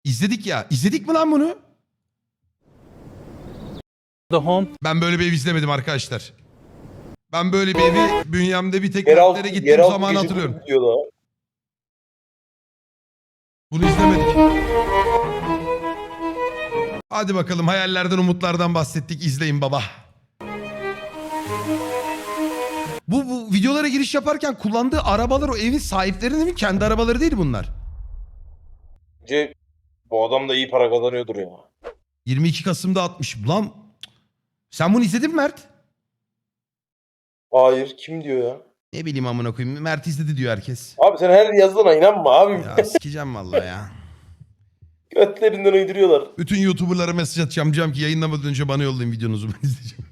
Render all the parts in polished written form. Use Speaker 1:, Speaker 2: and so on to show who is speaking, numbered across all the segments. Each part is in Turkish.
Speaker 1: İzledik ya. İzledik mi lan bunu?
Speaker 2: The home.
Speaker 1: Ben böyle bir ev izlemedim arkadaşlar. Ben böyle bir evi bünyemde bir tek
Speaker 3: Yeraltı,
Speaker 1: Mert'lere gittiğim
Speaker 3: yeraltı
Speaker 1: zaman
Speaker 3: gece
Speaker 1: hatırlıyorum.
Speaker 3: kulübü diyorlar.
Speaker 1: Bunu izlemedik. Hadi bakalım, hayallerden umutlardan bahsettik. İzleyin baba. Bu videolara giriş yaparken kullandığı arabalar o evin sahiplerinin mi? Kendi arabaları değil bunlar.
Speaker 3: Bence bu adam da iyi para kazanıyordur ya.
Speaker 1: 22 Kasım'da atmış. Lan sen bunu izledin mi Mert?
Speaker 3: Hayır, kim diyor ya?
Speaker 1: Ne bileyim amına koyayım. Mert izledi diyor herkes.
Speaker 3: Abi sen her yazılana inanma abim.
Speaker 1: Ya sikeceğim vallahi ya.
Speaker 3: Götlerinden uyduruyorlar.
Speaker 1: Bütün YouTuber'lara mesaj atacağım. Diyeceğim ki yayınlamadan önce bana yollayın videonuzu, ben izleyeceğim.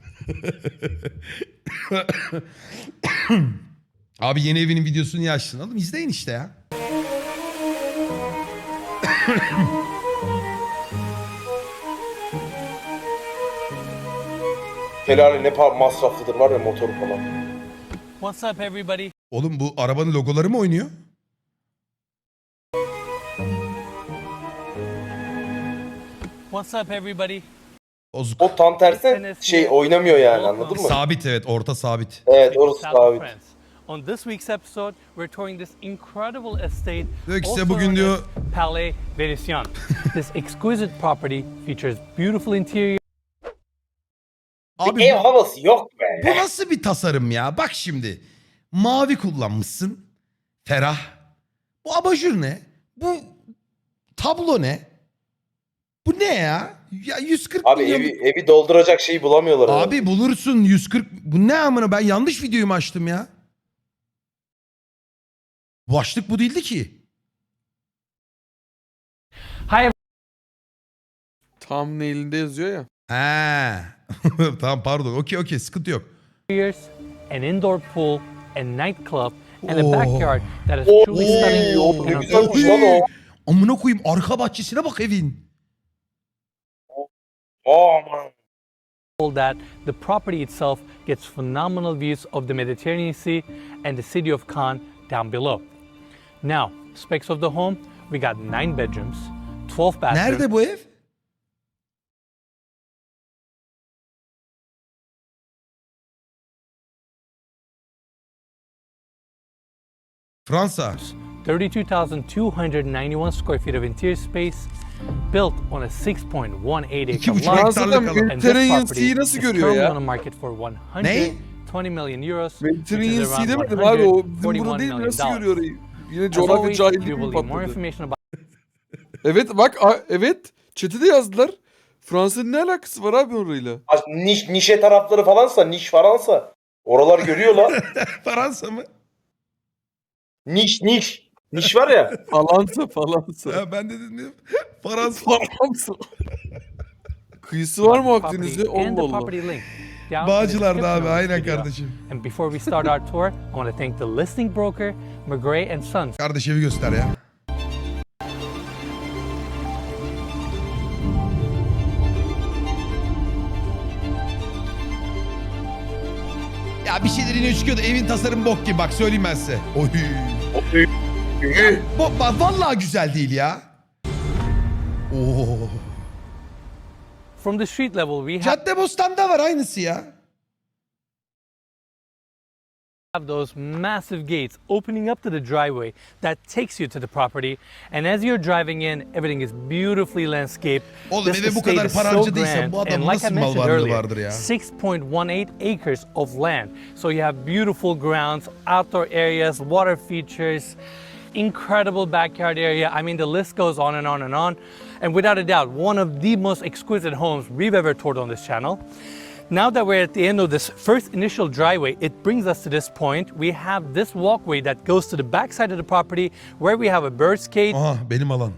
Speaker 1: Abi yeni evinin videosunu niye açtın? Oğlum izleyin işte ya.
Speaker 3: Helali ne masraflıdır var ya motoru falan.
Speaker 2: What's up, everybody?
Speaker 1: Oğlum bu arabanın logoları mı oynuyor?
Speaker 2: What's up, everybody?
Speaker 1: Bozuk.
Speaker 3: O tam tersine şey oynamıyor yani, anladın mı?
Speaker 1: Sabit, evet, orta sabit.
Speaker 3: Evet, orası
Speaker 2: South of
Speaker 3: sabit.
Speaker 2: France. On this week's episode, we're touring this incredible estate,
Speaker 1: Diyor ki size
Speaker 2: also
Speaker 1: bugün
Speaker 2: known
Speaker 1: diyor
Speaker 2: as Palais Vénitien. This exquisite property features beautiful interior.
Speaker 1: abi
Speaker 3: Ev havası yok be.
Speaker 1: bu nasıl bir tasarım ya? Bak şimdi. Mavi kullanmışsın. Ferah. Bu abajur ne? Bu tablo ne? Bu ne ya? Ya 140
Speaker 3: Abi
Speaker 1: milyon.
Speaker 3: evi dolduracak şeyi bulamıyorlar.
Speaker 1: Abi bulursun 140. Bu ne amına, ben yanlış videoyu mu açtım ya? Bu başlık bu değildi ki.
Speaker 2: Hi,
Speaker 4: Thumbnail'inde yazıyor ya.
Speaker 1: Ha. Tamam pardon. Okey sıkıntı yok.
Speaker 2: interiors, an indoor pool, a nightclub, and
Speaker 1: Oh.
Speaker 2: a backyard that is
Speaker 3: Oo,
Speaker 2: truly stunning.
Speaker 3: oo, ne
Speaker 2: and
Speaker 3: güzelmiş lan o.
Speaker 1: Amına koyayım, arka bahçesine bak evin.
Speaker 3: Aman.
Speaker 2: that the property itself gets phenomenal views of the Mediterranean Sea and the city of Cannes down below. Now, specs of the home, we got 9 bedrooms, 12 bathrooms.
Speaker 1: Nerede bu ev? Fransa.
Speaker 2: 32,291 square feet of interior space, built on a 6.18
Speaker 1: İki
Speaker 2: acre
Speaker 1: buçuk
Speaker 2: lot.
Speaker 1: hektarlık
Speaker 4: Fransa'da
Speaker 1: alan.
Speaker 2: And this
Speaker 4: Mediterranean
Speaker 2: property
Speaker 4: Sea'yi nasıl
Speaker 2: is
Speaker 4: görüyor
Speaker 2: currently
Speaker 4: ya?
Speaker 2: on the market for
Speaker 1: Ne?
Speaker 2: 120 million euros, which is
Speaker 4: Mediterranean Sea
Speaker 2: around
Speaker 4: demedim abi, o bizim
Speaker 2: 141
Speaker 4: burada değil mi?
Speaker 2: million
Speaker 4: Nasıl
Speaker 2: dollars.
Speaker 4: görüyor orayı? Yine
Speaker 2: As
Speaker 4: coğrafya
Speaker 2: always,
Speaker 4: cahilliği
Speaker 2: you will
Speaker 4: mi
Speaker 2: need more
Speaker 4: patladı?
Speaker 2: information about
Speaker 4: Evet bak, evet. Chat'e de yazdılar. Fransa'nın ne alakası var abi orayla?
Speaker 3: Nişe tarafları falansa, niş falansa. Oralar görüyor lan.
Speaker 1: Fransa mı?
Speaker 3: Niş. Niş var ya.
Speaker 4: Falansa.
Speaker 1: Ha, ben de dedim. Fransa.
Speaker 4: Falansa. Kıyısı var mı
Speaker 2: property
Speaker 4: Akdeniz'de?
Speaker 2: and
Speaker 4: Allah
Speaker 2: the
Speaker 4: Allah.
Speaker 2: property link down in the
Speaker 1: Bağcılar'da
Speaker 2: description
Speaker 1: abi,
Speaker 2: of this
Speaker 1: aynen
Speaker 2: video.
Speaker 1: kardeşim.
Speaker 2: And before we start our tour, I want to thank the listing broker, McGray and Sons.
Speaker 1: Kardeş evi göster ya. Ya bir şeyler yine çıkıyor da evin tasarımı bok gibi, bak söyleyeyim ben size. Oy. Vallahi güzel değil ya. Oo.
Speaker 2: From the street level, we have
Speaker 1: Caddebostan'da var aynısı ya.
Speaker 2: those massive gates opening up to the driveway that takes you to the property. And as you're driving in, everything is beautifully landscaped.
Speaker 1: Oğlum
Speaker 2: This
Speaker 1: eve bu
Speaker 2: estate
Speaker 1: kadar
Speaker 2: is
Speaker 1: para
Speaker 2: so
Speaker 1: harcadıysa
Speaker 2: grand.
Speaker 1: bu adam
Speaker 2: And like
Speaker 1: nasıl
Speaker 2: I
Speaker 1: mal
Speaker 2: mentioned
Speaker 1: varlığı
Speaker 2: earlier,
Speaker 1: vardır ya.
Speaker 2: 6.18 acres of land. So you have beautiful grounds, outdoor areas, water features, incredible backyard area. I mean, the list goes on and on and on. And without a doubt, one of the most exquisite homes we've ever toured on this channel. Now that we're at the end of this first initial driveway, it brings us to this point. We have this walkway that goes to the back side of the property where we have a bird's cage
Speaker 1: Aha benim alan.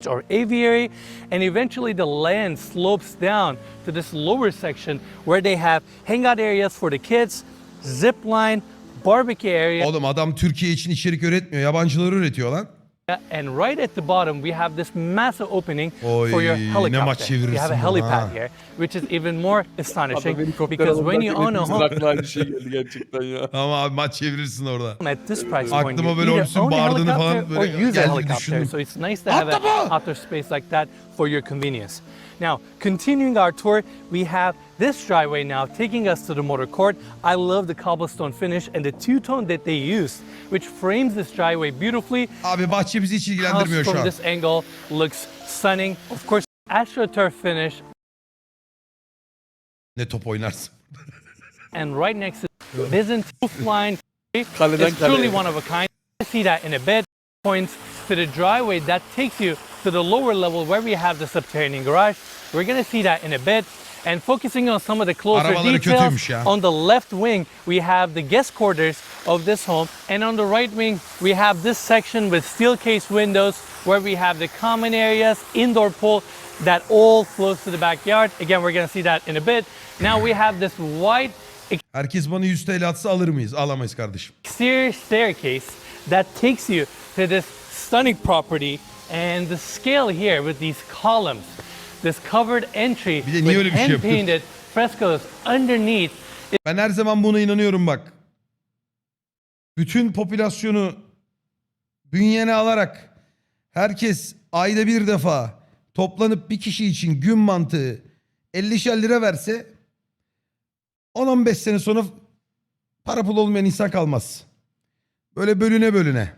Speaker 2: or aviary, and eventually the land slopes down to this lower section where they have hangout areas for the kids, zip line, barbecue area.
Speaker 1: Oğlum adam Türkiye için içerik üretmiyor. Yabancıları üretiyor lan.
Speaker 2: And right at the bottom, we have this massive opening
Speaker 1: Oy,
Speaker 2: for your
Speaker 1: ne maç
Speaker 2: helicopter. You have a
Speaker 1: çevirirsin bunu, ha.
Speaker 2: helipad here, which is even more
Speaker 4: Adam
Speaker 2: astonishing
Speaker 4: helikopter
Speaker 2: because when you
Speaker 4: alırken
Speaker 2: own a
Speaker 4: hepimizin
Speaker 2: home
Speaker 4: aklına aynı şey geldi gerçekten ya.
Speaker 1: Ama abi maç çevirirsin orada.
Speaker 2: at this price point,
Speaker 1: Aklıma
Speaker 2: you
Speaker 1: böyle
Speaker 2: either
Speaker 1: Holmes'un
Speaker 2: own a
Speaker 1: bağırdığını falan
Speaker 2: helicopter or
Speaker 1: böyle
Speaker 2: use a
Speaker 1: geldi,
Speaker 2: helicopter.
Speaker 1: düşündüm.
Speaker 2: So it's nice to have
Speaker 1: Atlama!
Speaker 2: an outdoor space like that for your convenience. Now, continuing our tour, we have this driveway now taking us to the motor court. I love the cobblestone finish and the two-tone that they used, which frames this driveway beautifully.
Speaker 1: Abi bahçe bizi hiç
Speaker 2: House
Speaker 1: ilgilendirmiyor şu
Speaker 2: from
Speaker 1: an.
Speaker 2: this angle looks stunning. Of course, AstroTurf finish,
Speaker 1: Ne top oynarsın.
Speaker 2: and right next to Byzantine roofline.
Speaker 4: Kaleden
Speaker 2: It's truly
Speaker 4: kaleye.
Speaker 2: one of a kind. You'll see that in a bit. Points to the driveway that takes you to the lower level where we have the subterranean garage. We're gonna see that in a bit. And focusing on some of the closer
Speaker 1: Arabaları kötüymüş
Speaker 2: details,
Speaker 1: ya.
Speaker 2: on the left wing we have the guest quarters of this home, and on the right wing we have this section with steel case windows where we have the common areas, indoor pool that all flows to the backyard. Again, we're gonna see that in a bit. Now we have this wide
Speaker 1: Herkes bana 100 TL atsa alır mıyız? Alamayız kardeşim.
Speaker 2: exterior staircase that takes you to this stunning property, and the scale here with these columns, this covered entry
Speaker 1: Bir de niye öyle
Speaker 2: with
Speaker 1: bir şey
Speaker 2: hand
Speaker 1: yapıyor?
Speaker 2: painted frescoes underneath.
Speaker 1: Ben her zaman buna inanıyorum bak. Bütün popülasyonu bünyene alarak herkes ayda bir defa toplanıp bir kişi için gün mantığı 50'şer lira verse 10-15 sene sonra para pul olmayan insan kalmaz. Böyle bölüne bölüne.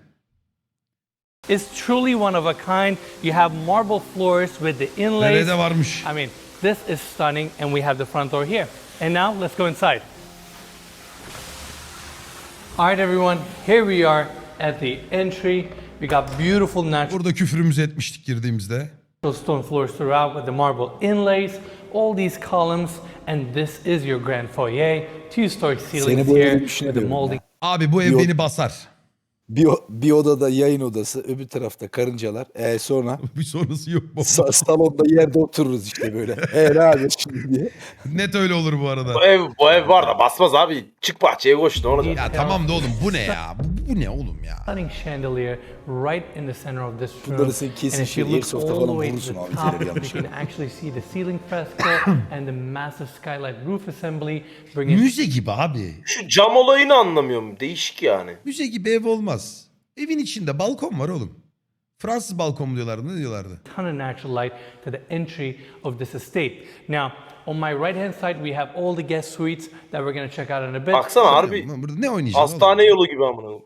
Speaker 2: It's truly one of a kind. You have marble floors with the inlays.
Speaker 1: Nerede varmış?
Speaker 2: I mean, this is stunning, and we have the front door here. And now let's go inside. All right, everyone, here we are at the entry. We got beautiful natural
Speaker 1: Burada küfrümüzü etmiştik girdiğimizde.
Speaker 2: stone floors throughout with the marble inlays, all these columns, and this is your grand foyer. Two-story ceilings
Speaker 5: bu
Speaker 2: here
Speaker 5: evde
Speaker 2: with the
Speaker 5: düşünemiyorum
Speaker 2: molding.
Speaker 1: Abi bu ev
Speaker 5: Yok.
Speaker 1: beni basar.
Speaker 5: Bir odada yayın odası, öbür tarafta karıncalar. Sonra
Speaker 1: Bir sonrası yok.
Speaker 5: salonda yerde otururuz işte böyle. Ne yapıyorsun şimdi diye.
Speaker 1: Net öyle olur bu arada.
Speaker 3: Bu ev var da basmaz abi. Çık bahçeye koş ne olacak?
Speaker 1: Ya tamam da oğlum bu ne ya? Bu ne oğlum ya?
Speaker 2: Stunning chandelier right in the center of this room.
Speaker 5: Bunları sen kesin
Speaker 2: And if you
Speaker 5: şey,
Speaker 2: look
Speaker 5: Airsoft'ta
Speaker 2: all the
Speaker 5: falan
Speaker 2: way to
Speaker 5: vurursun
Speaker 2: the
Speaker 5: abi,
Speaker 2: top,
Speaker 5: terör
Speaker 2: you
Speaker 5: yanlış.
Speaker 2: can actually see the ceiling fresco and the massive skylight roof assembly, bringing
Speaker 1: Müze gibi abi.
Speaker 3: Şu cam olayını anlamıyorum. Değişik yani.
Speaker 1: Müze gibi ev olmaz. Evin içinde balkon var oğlum. Fransız balkon mu diyorlardı? Ne diyorlardı?
Speaker 2: a ton of natural light to the entry of this estate. Now, on my right-hand side, we have all the guest suites that we're going to check out in a bit.
Speaker 3: Baksana harbi
Speaker 1: Lan burada ne oynayacaksın
Speaker 3: hastane
Speaker 1: oğlum?
Speaker 3: yolu gibi amına.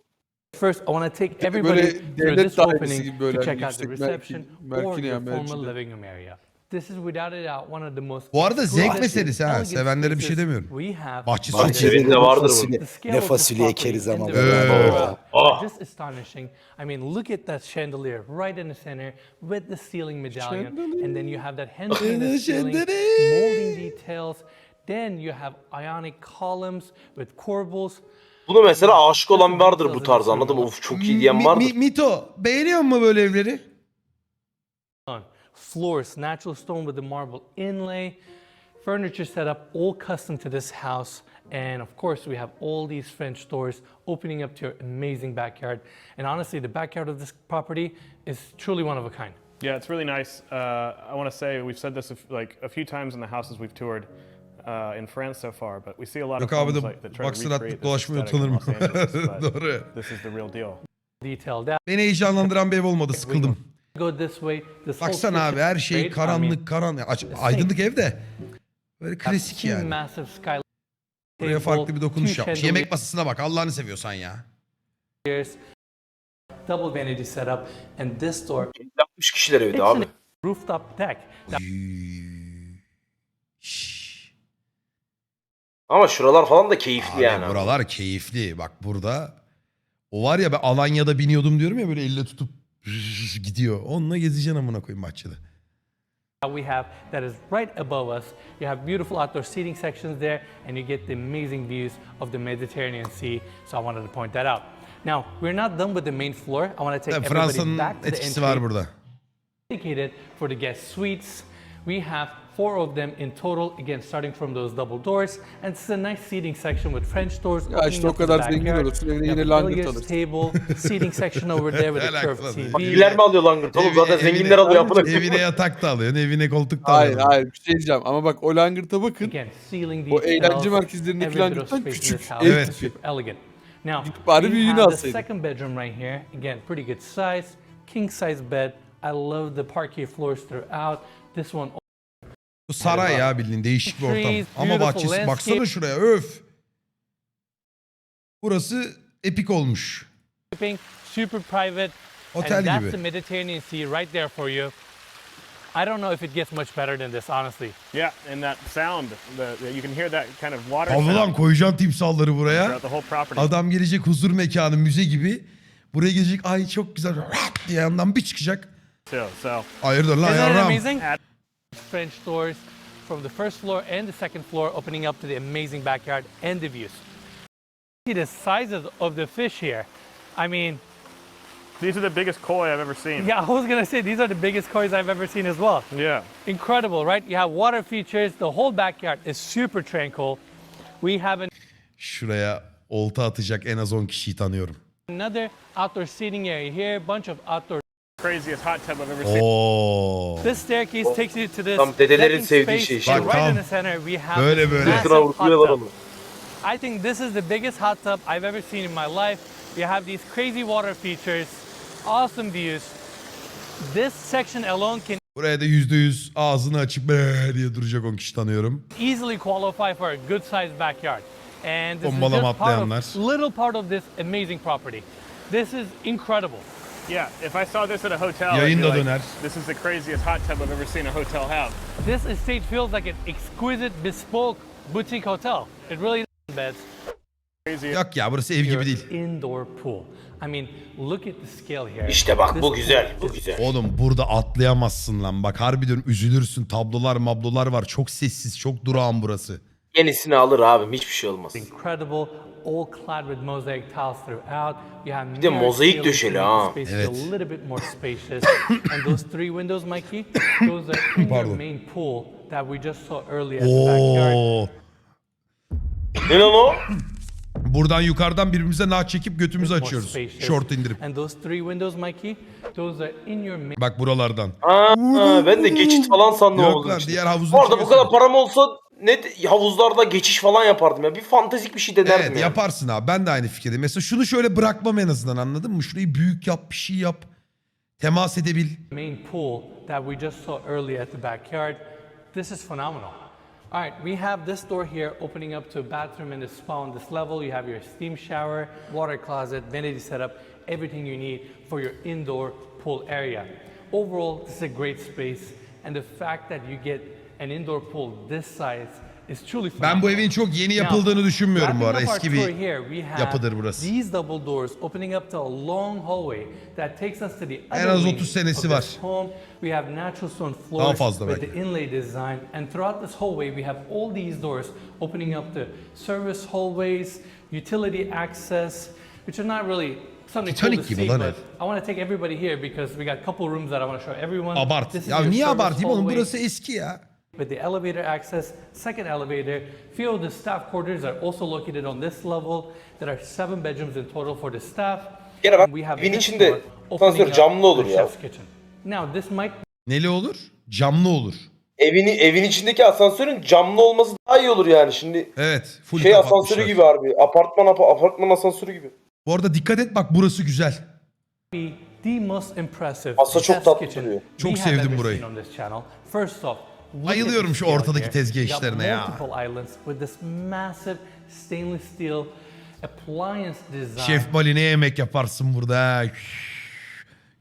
Speaker 2: First, I want to take everybody
Speaker 4: böyle
Speaker 2: through
Speaker 4: devlet
Speaker 2: this
Speaker 4: dairesi
Speaker 2: opening
Speaker 4: gibi böyle
Speaker 2: to check
Speaker 4: hani
Speaker 2: out the
Speaker 4: yüksek
Speaker 2: reception
Speaker 4: merkezi
Speaker 2: or your
Speaker 4: yani
Speaker 2: formal
Speaker 4: merkezde.
Speaker 2: living room area. This is without a doubt one of the most
Speaker 1: Bu arada zevk
Speaker 2: exclusive,
Speaker 1: meselesi ha.
Speaker 2: elegant
Speaker 1: Sevenlere bir şey
Speaker 2: spaces
Speaker 1: demiyorum.
Speaker 2: we have.
Speaker 1: Bahçesi
Speaker 2: by
Speaker 1: çok
Speaker 2: the
Speaker 1: seviyorum.
Speaker 3: Evinde
Speaker 5: ne
Speaker 3: vardır
Speaker 5: fasulye,
Speaker 2: The scale
Speaker 5: ne
Speaker 2: of this
Speaker 5: fasulye
Speaker 2: property
Speaker 5: ekeriz
Speaker 2: and
Speaker 5: ama
Speaker 2: the
Speaker 5: be.
Speaker 2: value are
Speaker 3: Oh.
Speaker 2: just astonishing. I mean, look at that chandelier right in the center with the ceiling medallion, and then you have that hand painted ceiling, molding details. Then you have ionic columns with corbels.
Speaker 3: Bunu mesela aşık olan vardır bu tarz anladın mı? Of çok iyi diyen vardır.
Speaker 1: Mito beğeniyor musun böyle evleri?
Speaker 2: On floors, natural stone with the marble inlay, furniture set up all custom to this house, and of course we have all these French doors opening up to your amazing backyard. And honestly, the backyard of this property is truly one of a kind.
Speaker 6: Yeah, it's really nice. I want to say we've said this a few times in the houses we've toured in France so far, but we see a lot of
Speaker 1: Yok abi
Speaker 6: homes
Speaker 1: de
Speaker 6: that try to
Speaker 1: baksın
Speaker 6: recreate
Speaker 1: attık
Speaker 6: this
Speaker 1: dolaşmaya
Speaker 6: aesthetic in
Speaker 1: utanırım.
Speaker 6: Los Angeles, but
Speaker 1: Doğru.
Speaker 6: this is the real deal.
Speaker 2: Detailed out.
Speaker 1: Beni heyecanlandıran bir ev olmadı, sıkıldım.
Speaker 2: Go this way. This whole
Speaker 1: Baksana abi her şey
Speaker 2: great. I mean,
Speaker 1: karanlık karanlık. Aydınlık ev de. Böyle klasik
Speaker 2: two
Speaker 1: yani.
Speaker 2: massive skylight
Speaker 1: Buraya farklı bir dokunuş
Speaker 2: two
Speaker 1: yapmış. Yemek masasına bak Allah'ını seviyorsan ya.
Speaker 2: chandeliers, double vanity setup, and this door
Speaker 3: 60 kişiler evde abi.
Speaker 2: rooftop deck. Now,
Speaker 1: Şşş.
Speaker 3: Ama şuralar falan da keyifli
Speaker 1: Abi
Speaker 3: yani.
Speaker 1: buralar keyifli. Bak burada o var ya ben Alanya'da biniyordum diyorum ya böyle elle tutup gidiyor. Onunla gezeceksin amına koyayım bahçede.
Speaker 2: we have that is right above us. You have beautiful outdoor seating sections there, and you get the amazing views of the Mediterranean Sea. So I wanted to point that out. Now we're not done with the main floor. I want to take everybody
Speaker 1: Fransa'nın
Speaker 2: back to the
Speaker 1: etkisi var
Speaker 2: entry
Speaker 1: burada.
Speaker 2: dedicated for the guest suites We have 4 of them in total, again starting from those double doors. And it's a nice seating section with French doors.
Speaker 4: Ya
Speaker 2: opening
Speaker 4: işte o
Speaker 2: up to the
Speaker 4: kadar zengin
Speaker 2: backyard.
Speaker 4: olursun, evine
Speaker 2: You have
Speaker 4: yine langırt
Speaker 2: billiards
Speaker 4: alırsın.
Speaker 2: table, seating section over there with a
Speaker 1: Ne
Speaker 2: curved
Speaker 1: alakası var?
Speaker 2: TV.
Speaker 3: Fakirler mi alıyor langırt oğlum? Zaten zenginler alıyor. Amına koyayım.
Speaker 1: Evine yatak da alıyorsun, evine koltuk da
Speaker 4: Hayır
Speaker 1: alıyorsun.
Speaker 4: hayır bir şey diyeceğim ama bak o langırta bakın.
Speaker 2: Again, ceiling
Speaker 4: O
Speaker 2: details.
Speaker 4: eğlence merkezlerindeki
Speaker 2: every bit of
Speaker 4: langırttan
Speaker 2: space in
Speaker 4: küçük.
Speaker 2: this house
Speaker 1: Evet.
Speaker 2: is super elegant. Now,
Speaker 4: Gidip bari
Speaker 2: we
Speaker 4: büyüğünü
Speaker 2: have the
Speaker 4: alsaydın.
Speaker 2: second bedroom right here. Again, pretty good size, king size bed. I love the parquet floors throughout. This one
Speaker 1: Bu saray ya bildiğin değişik bir ortam.
Speaker 2: Trees,
Speaker 1: Ama
Speaker 2: beautiful
Speaker 1: bahçesi baksana
Speaker 2: landscape.
Speaker 1: şuraya öf. Burası epik olmuş.
Speaker 2: open, super private.
Speaker 1: Otel
Speaker 2: and that's
Speaker 1: gibi.
Speaker 2: the Mediterranean Sea right there for you. I don't know if it gets much better than this, honestly.
Speaker 6: Yeah, and that sound, you can hear that kind of water
Speaker 1: Tabii lan
Speaker 6: sound
Speaker 1: koyacaksın timsalları buraya.
Speaker 6: throughout the whole property.
Speaker 1: Adam gelecek huzur mekanı, müze gibi. Buraya gelecek ay çok güzel diye yandan bir çıkacak.
Speaker 6: So
Speaker 1: Hayırdır lan
Speaker 2: Isn't that
Speaker 1: yavrum.
Speaker 2: amazing? French doors from the first floor and the second floor opening up to the amazing backyard and the views. See the size of the fish here. I mean,
Speaker 6: these are the biggest koi I've ever seen.
Speaker 2: yeah, I was gonna say these are the biggest koi I've ever seen as well.
Speaker 6: Yeah.
Speaker 2: Incredible, right? You have water features. The whole backyard is super tranquil. We have
Speaker 1: Şuraya olta atacak en az 10 kişiyi tanıyorum.
Speaker 2: another outdoor seating area here, bunch of outdoor.
Speaker 6: Craziest hot tub I've ever seen.
Speaker 1: Oo.
Speaker 2: This staircase takes you to this
Speaker 3: Tam dedelerin
Speaker 2: decking
Speaker 3: sevdiği
Speaker 2: space,
Speaker 3: şey işte.
Speaker 2: and
Speaker 1: Bak,
Speaker 2: right in
Speaker 1: tam.
Speaker 2: the center we have
Speaker 1: Böyle
Speaker 2: this
Speaker 1: böyle.
Speaker 2: massive
Speaker 3: Sırtına
Speaker 2: hot
Speaker 3: vurguluyorlar
Speaker 2: tub.
Speaker 3: onu.
Speaker 2: I think this is the biggest hot tub I've ever seen in my life. You have these crazy water features, awesome views. This section alone can
Speaker 1: Buraya da %100 ağzını açıp "Be" diye duracak 10 kişi tanıyorum.
Speaker 2: easily qualify for a good sized backyard. And this is
Speaker 1: Bombalama
Speaker 2: just part
Speaker 1: atlayanlar.
Speaker 2: of, little part of this amazing property. This is incredible.
Speaker 6: Yeah, if I saw this at a hotel,
Speaker 1: Yayın
Speaker 6: I'd be
Speaker 1: da
Speaker 6: like,
Speaker 1: döner.
Speaker 6: this is the craziest hot tub I've ever seen a hotel have.
Speaker 2: This estate feels like an exquisite, bespoke boutique hotel. It really does, beds.
Speaker 6: Crazy.
Speaker 1: Yok ya burası ev gibi değil.
Speaker 2: Indoor pool. I mean, look at the scale here.
Speaker 3: İşte bak
Speaker 2: This
Speaker 3: bu
Speaker 2: pool
Speaker 3: güzel, bu
Speaker 2: is
Speaker 3: güzel.
Speaker 1: Oğlum burada atlayamazsın lan. Bak harbi diyorum üzülürsün. Tablolar mablolar var. Çok sessiz, çok durağan burası.
Speaker 3: Yenisini alır abim, hiçbir şey olmaz.
Speaker 2: incredible, all clad with mosaic tiles throughout. You have
Speaker 3: de
Speaker 2: mirrored
Speaker 3: mozaik
Speaker 2: ceilings
Speaker 3: döşeli
Speaker 2: to make
Speaker 1: Ah,
Speaker 3: ha.
Speaker 2: the space feel
Speaker 1: Evet.
Speaker 2: a little bit more spacious. And those 3 windows, Mikey, those are in your
Speaker 1: Pardon.
Speaker 2: main pool that we just saw earlier at the backyard.
Speaker 1: Oo.
Speaker 3: Ne lan o?
Speaker 1: Buradan yukarıdan birbirimize nah çekip götümüzü
Speaker 2: More
Speaker 1: açıyoruz.
Speaker 2: spacious.
Speaker 1: Şort indirip.
Speaker 2: And those 3 windows, Mikey, those are in your main
Speaker 1: Bak buralardan.
Speaker 3: Aa, ben de geçit falan sandım
Speaker 1: Yok
Speaker 3: oğlum
Speaker 1: lan,
Speaker 3: işte.
Speaker 1: diğer havuzun
Speaker 3: Bu arada bu
Speaker 1: içine
Speaker 3: kadar param olsa net havuzlarda geçiş falan yapardım ya. Bir fantastik bir şey denerdim
Speaker 1: Evet
Speaker 3: ya.
Speaker 1: yaparsın abi. Ben de aynı fikirdeyim. Mesela şunu şöyle bırakmam en azından, anladın mı? Şurayı büyük yap, bir şey yap. Temas edebil.
Speaker 2: main pool that we just saw earlier at the backyard. This is phenomenal. All right, we have this door here opening up to a bathroom and a spa on this level. You have your steam shower, water closet, vanity setup, everything you need for your indoor pool area. Overall, this is a great space, and the fact that you get an indoor pool this size is truly phenomenal.
Speaker 1: Ben bu evin çok yeni yapıldığını düşünmüyorum bu ara.
Speaker 2: Wrapping up
Speaker 1: Eski
Speaker 2: our
Speaker 1: bir
Speaker 2: tour here, we have
Speaker 1: yapıdır burası.
Speaker 2: These double doors opening up to a long hallway that takes us to the
Speaker 1: En
Speaker 2: other
Speaker 1: az
Speaker 2: wing
Speaker 1: 30 senesi
Speaker 2: of
Speaker 1: var.
Speaker 2: this home. We have natural stone
Speaker 1: Daha
Speaker 2: floors
Speaker 1: fazla
Speaker 2: with
Speaker 1: belki.
Speaker 2: the inlay design, and throughout this hallway we have all these doors opening up to service hallways, utility access, which are not really something cool
Speaker 1: Titanic
Speaker 2: to
Speaker 1: gibi
Speaker 2: see,
Speaker 1: lan
Speaker 2: but
Speaker 1: ev.
Speaker 2: I want to take everybody here because we got a couple rooms that I want to show everyone.
Speaker 1: Abart.
Speaker 2: This is
Speaker 1: Ya
Speaker 2: your
Speaker 1: niye
Speaker 2: service
Speaker 1: abartayım oğlum?
Speaker 2: hallway
Speaker 1: Burası eski ya.
Speaker 2: with the elevator access, second elevator. Few of the staff quarters are also located on this level. There are 7 bedrooms in total for the staff.
Speaker 3: Gene bak,
Speaker 2: And we have
Speaker 3: evin
Speaker 2: this
Speaker 3: içinde
Speaker 2: door opening
Speaker 3: asansör
Speaker 2: up
Speaker 3: camlı
Speaker 2: to
Speaker 3: olur
Speaker 2: the
Speaker 3: ya.
Speaker 2: chef's kitchen. Now this might
Speaker 1: Neli olur? Camlı olur.
Speaker 3: Evin içindeki asansörün camlı olması daha iyi olur yani. Şimdi
Speaker 1: Evet. Full
Speaker 3: şey
Speaker 1: kapatmışlar.
Speaker 3: asansörü gibi harbi. Apartman asansörü gibi.
Speaker 1: Bu arada dikkat et bak burası güzel.
Speaker 2: be the most impressive
Speaker 3: Aslında çok
Speaker 2: chef's
Speaker 3: tatlı
Speaker 2: kitchen
Speaker 3: duruyor.
Speaker 1: Çok
Speaker 2: we have
Speaker 1: sevdim
Speaker 2: ever
Speaker 1: burayı.
Speaker 2: seen on this channel. First off, look
Speaker 1: Bayılıyorum
Speaker 2: at the
Speaker 1: şu
Speaker 2: scale
Speaker 1: ortadaki
Speaker 2: here.
Speaker 1: tezgah
Speaker 2: You got
Speaker 1: işlerine ya.
Speaker 2: multiple islands with this massive stainless steel appliance design.
Speaker 1: Şef Bali ne yemek yaparsın burada ha?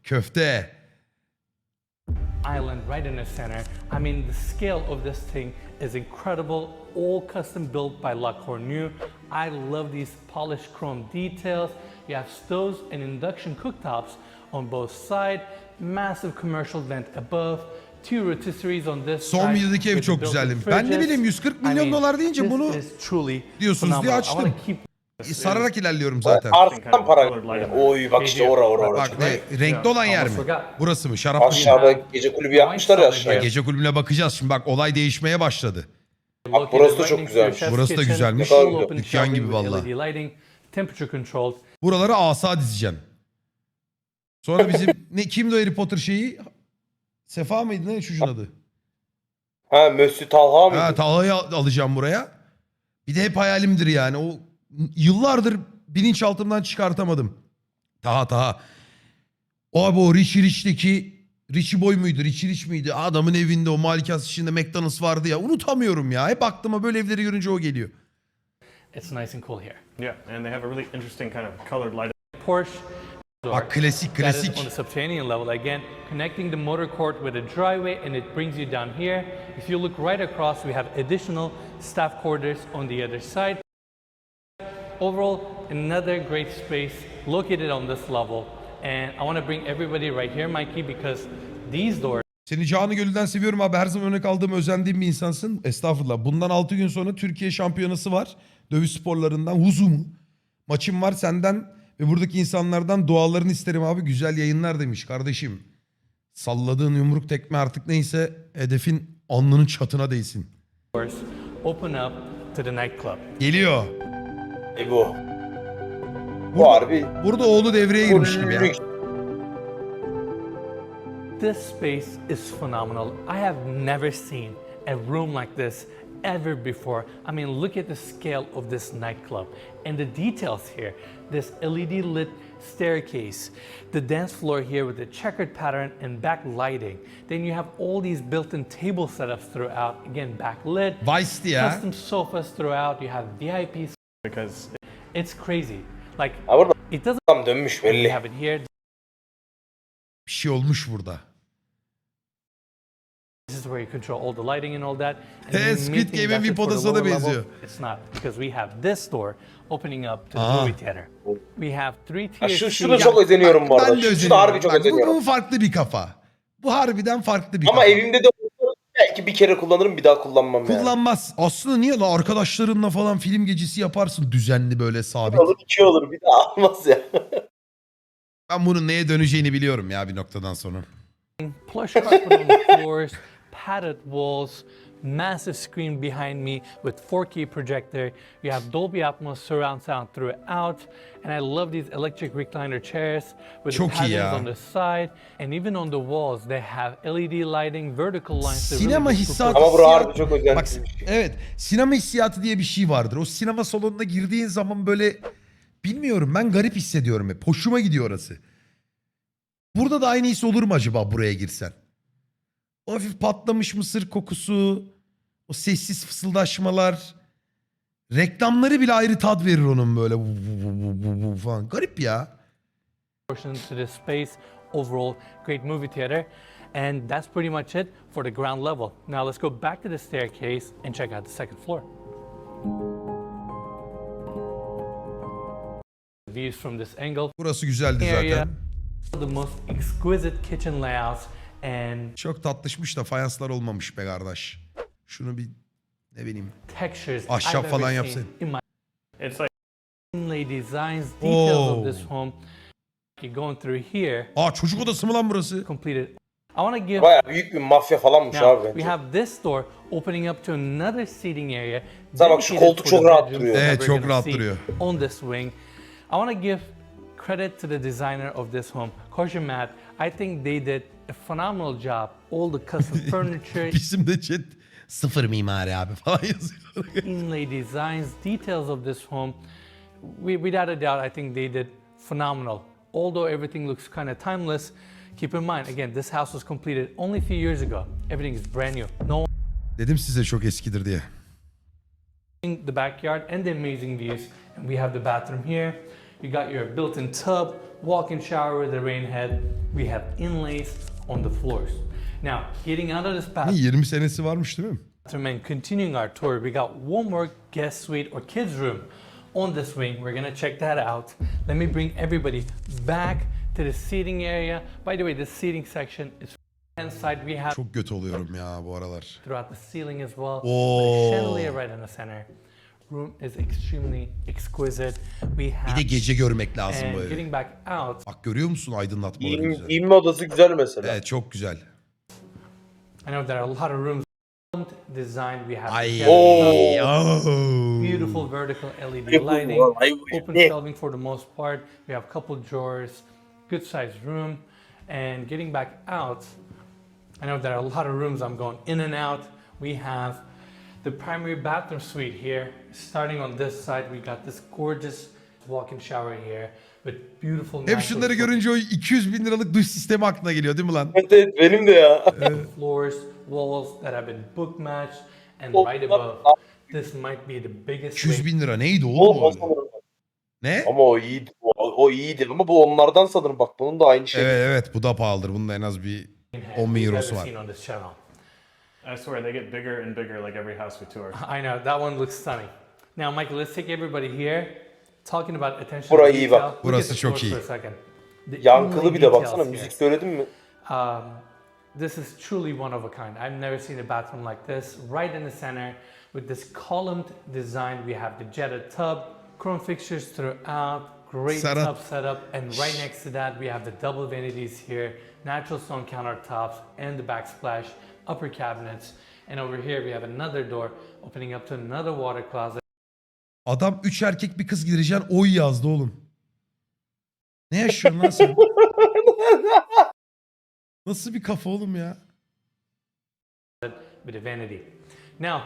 Speaker 1: Köfte.
Speaker 2: Island right in the center. I mean, the scale of this thing is incredible. All custom built by La Cornue. I love these polished chrome details. You have stoves and induction cooktops on both sides. Massive commercial vent above. 2 rotisseries on this
Speaker 1: Son
Speaker 2: side
Speaker 1: videodaki ev
Speaker 2: with
Speaker 1: çok
Speaker 2: the built-in
Speaker 1: güzeldi. Ben ne
Speaker 2: fridges.
Speaker 1: bileyim, 140
Speaker 2: I
Speaker 1: milyon
Speaker 2: mean,
Speaker 1: dolar deyince
Speaker 2: this
Speaker 1: bunu
Speaker 2: is truly
Speaker 1: diyorsunuz diye
Speaker 2: phenomenal. I wanna
Speaker 1: açtım.
Speaker 2: keep
Speaker 1: Sararak ilerliyorum zaten.
Speaker 3: Arttan para gidiyor. Oy bak işte ora.
Speaker 1: Bak ne renkli olan yer mi? Burası mı? Şarap mı?
Speaker 3: Aşağıda gece kulübü yapmışlar ya
Speaker 1: Ya
Speaker 3: aşağıya.
Speaker 1: gece kulübüne bakacağız şimdi, bak olay değişmeye başladı.
Speaker 3: Bak burası da çok güzelmiş.
Speaker 1: Burası da güzelmiş.
Speaker 3: Ne kadar güzel.
Speaker 1: Dükkan gibi vallahi.
Speaker 2: Lighting, temperature controlled.
Speaker 1: Buraları asa dizeceksin. Sonra bizim kimdi o Harry Potter şeyi? Sefa mıydı ne çocuğun adı?
Speaker 3: Ha Mösyö Talha mıydı?
Speaker 1: Ha, Talha'yı alacağım buraya. Bir de hep hayalimdir yani. O yıllardır bilinçaltımdan çıkartamadım. Taha. O abi o Richie Rich'teki Richie Boy muydu? Richie Rich miydi? Adamın evinde o malikas içinde McDonald's vardı ya. Unutamıyorum ya. Hep aklıma böyle evleri görünce o geliyor.
Speaker 2: It's nice and cool here.
Speaker 6: Yeah, and they have a really interesting kind of colored light.
Speaker 2: Porsche.
Speaker 1: Bak klasik.
Speaker 2: That is on the subterranean level again, connecting the motor court with a driveway, and it brings you down here. If you look right across, we have additional staff quarters on the other side. Overall, another great space located on this level. And I want to bring everybody right here, Mikey, because these doors
Speaker 1: Seni canı gönülden seviyorum abi. Her zaman örnek aldığım, özendiğim bir insansın. Estağfurullah. Bundan 6 gün sonra Türkiye şampiyonası var. Dövüş sporlarından. Huzu mu? Maçım var, senden ve buradaki insanlardan dualarını isterim abi. Güzel yayınlar demiş kardeşim. Salladığın yumruk tekme artık neyse hedefin alnının çatına değsin.
Speaker 2: open up to the nightclub.
Speaker 1: Geliyor.
Speaker 3: Bu. Bu harbi.
Speaker 1: Burada oğlu devreye girmiş gibi ya.
Speaker 2: This space is phenomenal. I have never seen a room like this ever before. I mean, look at the scale of this nightclub and the details here. This LED lit staircase, the dance floor here with the checkered pattern and backlighting. Then you have all these built-in table setups throughout. Again, backlit.
Speaker 1: Vice'di ya.
Speaker 2: Custom sofas throughout. You have VIPs.
Speaker 6: Because
Speaker 2: It's crazy. Like,
Speaker 3: Ha burada
Speaker 2: it doesn't
Speaker 3: adam dönmüş belli.
Speaker 2: have it here.
Speaker 1: Bir şey olmuş burada.
Speaker 2: This is where you control all the lighting and all that. And the
Speaker 1: Squid
Speaker 2: main thing
Speaker 1: Game'in
Speaker 2: that's
Speaker 1: bir
Speaker 2: it for the
Speaker 1: podasına da
Speaker 2: lower level,
Speaker 1: benziyor.
Speaker 2: It's not, because we have this door opening up to the
Speaker 1: Aa.
Speaker 2: movie theater. We have three
Speaker 3: Ha,
Speaker 2: tier
Speaker 3: şuna
Speaker 2: seats.
Speaker 3: çok özeniyorum bu arada.
Speaker 1: Ben de
Speaker 3: Şu
Speaker 1: özeniyorum.
Speaker 3: da harbi çok
Speaker 1: Bak,
Speaker 3: özeniyorum.
Speaker 1: bu farklı bir kafa. Bu harbiden farklı bir
Speaker 3: Ama
Speaker 1: kafa.
Speaker 3: evimde de olsa belki bir kere kullanırım, bir daha kullanmam yani.
Speaker 1: Kullanmaz. Aslında niye la, arkadaşlarınla falan film gecesi yaparsın düzenli böyle sabit.
Speaker 3: Olur iki olur, bir daha almaz ya.
Speaker 1: Ben bunun neye döneceğini biliyorum ya bir noktadan sonra.
Speaker 2: Plush carpet on the floors, padded walls, massive screen behind me with 4K projector. You have Dolby Atmos surround sound throughout. And I love these electric recliner chairs with
Speaker 1: Çok
Speaker 2: the
Speaker 1: iyi ya.
Speaker 2: patterns on the side. And even on the walls, they have LED lighting, vertical lines. to really
Speaker 1: Sinema
Speaker 2: just
Speaker 1: hissiyatı.
Speaker 3: Ama bu harbi çok
Speaker 1: Bak,
Speaker 3: özenli.
Speaker 1: evet, sinema hissiyatı diye bir şey vardır. O sinema salonuna girdiğin zaman böyle bilmiyorum, ben garip hissediyorum hep. Hoşuma gidiyor orası. Burada da aynı his olur mu acaba buraya girsen? O hafif patlamış mısır kokusu, o sessiz fısıldaşmalar, reklamları bile ayrı tat verir onun böyle falan. Garip ya.
Speaker 2: portion to this space. Overall, great movie theater. And that's pretty much it for the ground level. Now let's go back to the staircase and check out the second floor. Views from this angle.
Speaker 1: Burası güzeldi
Speaker 2: Area,
Speaker 1: zaten.
Speaker 2: the most exquisite kitchen layouts and
Speaker 1: Çok tatlışmış da fayanslar olmamış be kardeş. Şunu bir ne bileyim.
Speaker 2: textures
Speaker 1: Ahşap
Speaker 2: I've
Speaker 1: falan
Speaker 2: ever
Speaker 1: yapsın.
Speaker 2: seen in my
Speaker 6: it's like
Speaker 2: inlay designs, details
Speaker 1: Oh.
Speaker 2: of this home. You're going through here,
Speaker 1: Aa, çocuk odası mı lan burası?
Speaker 2: completed. I want to give
Speaker 3: Baya büyük bir mafya falanmış
Speaker 2: Now,
Speaker 3: abi
Speaker 2: we
Speaker 3: bence.
Speaker 2: have this door opening up to another seating area.
Speaker 3: Mesela bak şu
Speaker 2: dedicated
Speaker 3: koltuk
Speaker 2: for
Speaker 3: çok
Speaker 2: the
Speaker 3: rahat
Speaker 2: bedrooms
Speaker 3: duruyor.
Speaker 2: that
Speaker 1: Evet,
Speaker 2: we're
Speaker 1: çok
Speaker 2: gonna
Speaker 1: rahat
Speaker 2: see
Speaker 1: duruyor.
Speaker 2: On this wing. I want to give credit to the designer of this home, Kojimat. I think they did a phenomenal job. All the custom furniture,
Speaker 1: Bizim de chat sıfır mimari abi falan yazıyor.
Speaker 2: inlay designs, details of this home. Without a doubt, I think they did phenomenal. Although everything looks kind of timeless, keep in mind, again, this house was completed only a few years ago. Everything is brand new. No
Speaker 1: Dedim size çok eskidir diye.
Speaker 2: the backyard and the amazing views. And we have the bathroom here. You got your built-in tub, walk-in shower with a rain head. We have inlays on the floors. Now, getting out of this bathroom
Speaker 1: 20 senesi varmış değil mi?
Speaker 2: and continuing our tour, we got one more guest suite or kids room on this wing. We're gonna check that out. Let me bring everybody back to the seating area. By the way, this seating section is inside. We have
Speaker 1: Çok kötü oluyorum ya bu aralar.
Speaker 2: throughout the ceiling as well.
Speaker 1: Oh.
Speaker 2: With a chandelier right in the center. room is extremely exquisite. We
Speaker 1: Bir
Speaker 2: have
Speaker 1: de gece görmek lazım bu
Speaker 2: and
Speaker 1: evi.
Speaker 2: getting back out,
Speaker 1: Bak görüyor musun aydınlatmaları güzel.
Speaker 3: Giyinme odası güzel mesela.
Speaker 1: Evet çok güzel.
Speaker 2: I know there are a lot of rooms designed. We have
Speaker 1: Ay.
Speaker 2: together,
Speaker 1: Oh.
Speaker 2: beautiful vertical LED
Speaker 3: Yapın
Speaker 2: lighting,
Speaker 3: vallahi bu
Speaker 2: open
Speaker 3: ne?
Speaker 2: shelving for the most part. We have couple drawers, good sized room, and getting back out. I know there are a lot of rooms I'm going in and out. We have the primary bathroom suite here. Starting on this side, we got this gorgeous walk-in shower here with beautiful
Speaker 1: Hep şunları görünce o 200 bin liralık duş sistemi aklına geliyor değil mi lan?
Speaker 3: Evet, evet, benim de ya.
Speaker 2: floors, walls that have been book matched, and
Speaker 3: Oh,
Speaker 2: right above, this might be the biggest
Speaker 1: 200 bin lira neydi
Speaker 3: O,
Speaker 1: oğlum
Speaker 3: o
Speaker 1: o?
Speaker 3: sanırım.
Speaker 1: Ne?
Speaker 3: Ama o iyiydi. O iyiydi ama bu onlardan sanırım. Bak bunun da aynı şey.
Speaker 1: Evet evet bu da pahalıdır. Bunun da en az bir 10 bin
Speaker 2: we've
Speaker 1: eurosu
Speaker 2: ever
Speaker 1: var.
Speaker 2: seen on this channel.
Speaker 6: I swear they get bigger and bigger like every house we tour.
Speaker 2: I know that one looks stunning. Now, Michael, let's take everybody here. Talking about attention
Speaker 3: Burayı
Speaker 2: to
Speaker 3: iyi
Speaker 2: detail.
Speaker 3: bak.
Speaker 2: Look
Speaker 1: Burası
Speaker 2: at the
Speaker 1: çok
Speaker 2: floors
Speaker 1: iyi.
Speaker 2: for a second. The
Speaker 3: Yankılı
Speaker 2: inlay
Speaker 3: bir de baksana.
Speaker 2: details here.
Speaker 3: Müzik söyledin mi?
Speaker 2: This is truly one of a kind. I've never seen a bathroom like this. Right in the center with this columned design. We have the jetted tub, chrome fixtures throughout, great
Speaker 1: Serhat.
Speaker 2: tub setup, and right next to that we have the double vanities here, natural stone countertops, and the backsplash, upper cabinets. And over here we have another door opening up to another water closet.
Speaker 1: Adam 3 erkek bir kız gireceksin oy yazdı oğlum. Ne yaşıyorsun lan sen? Nasıl bir kafa oğlum ya?
Speaker 2: With a vanity. Now,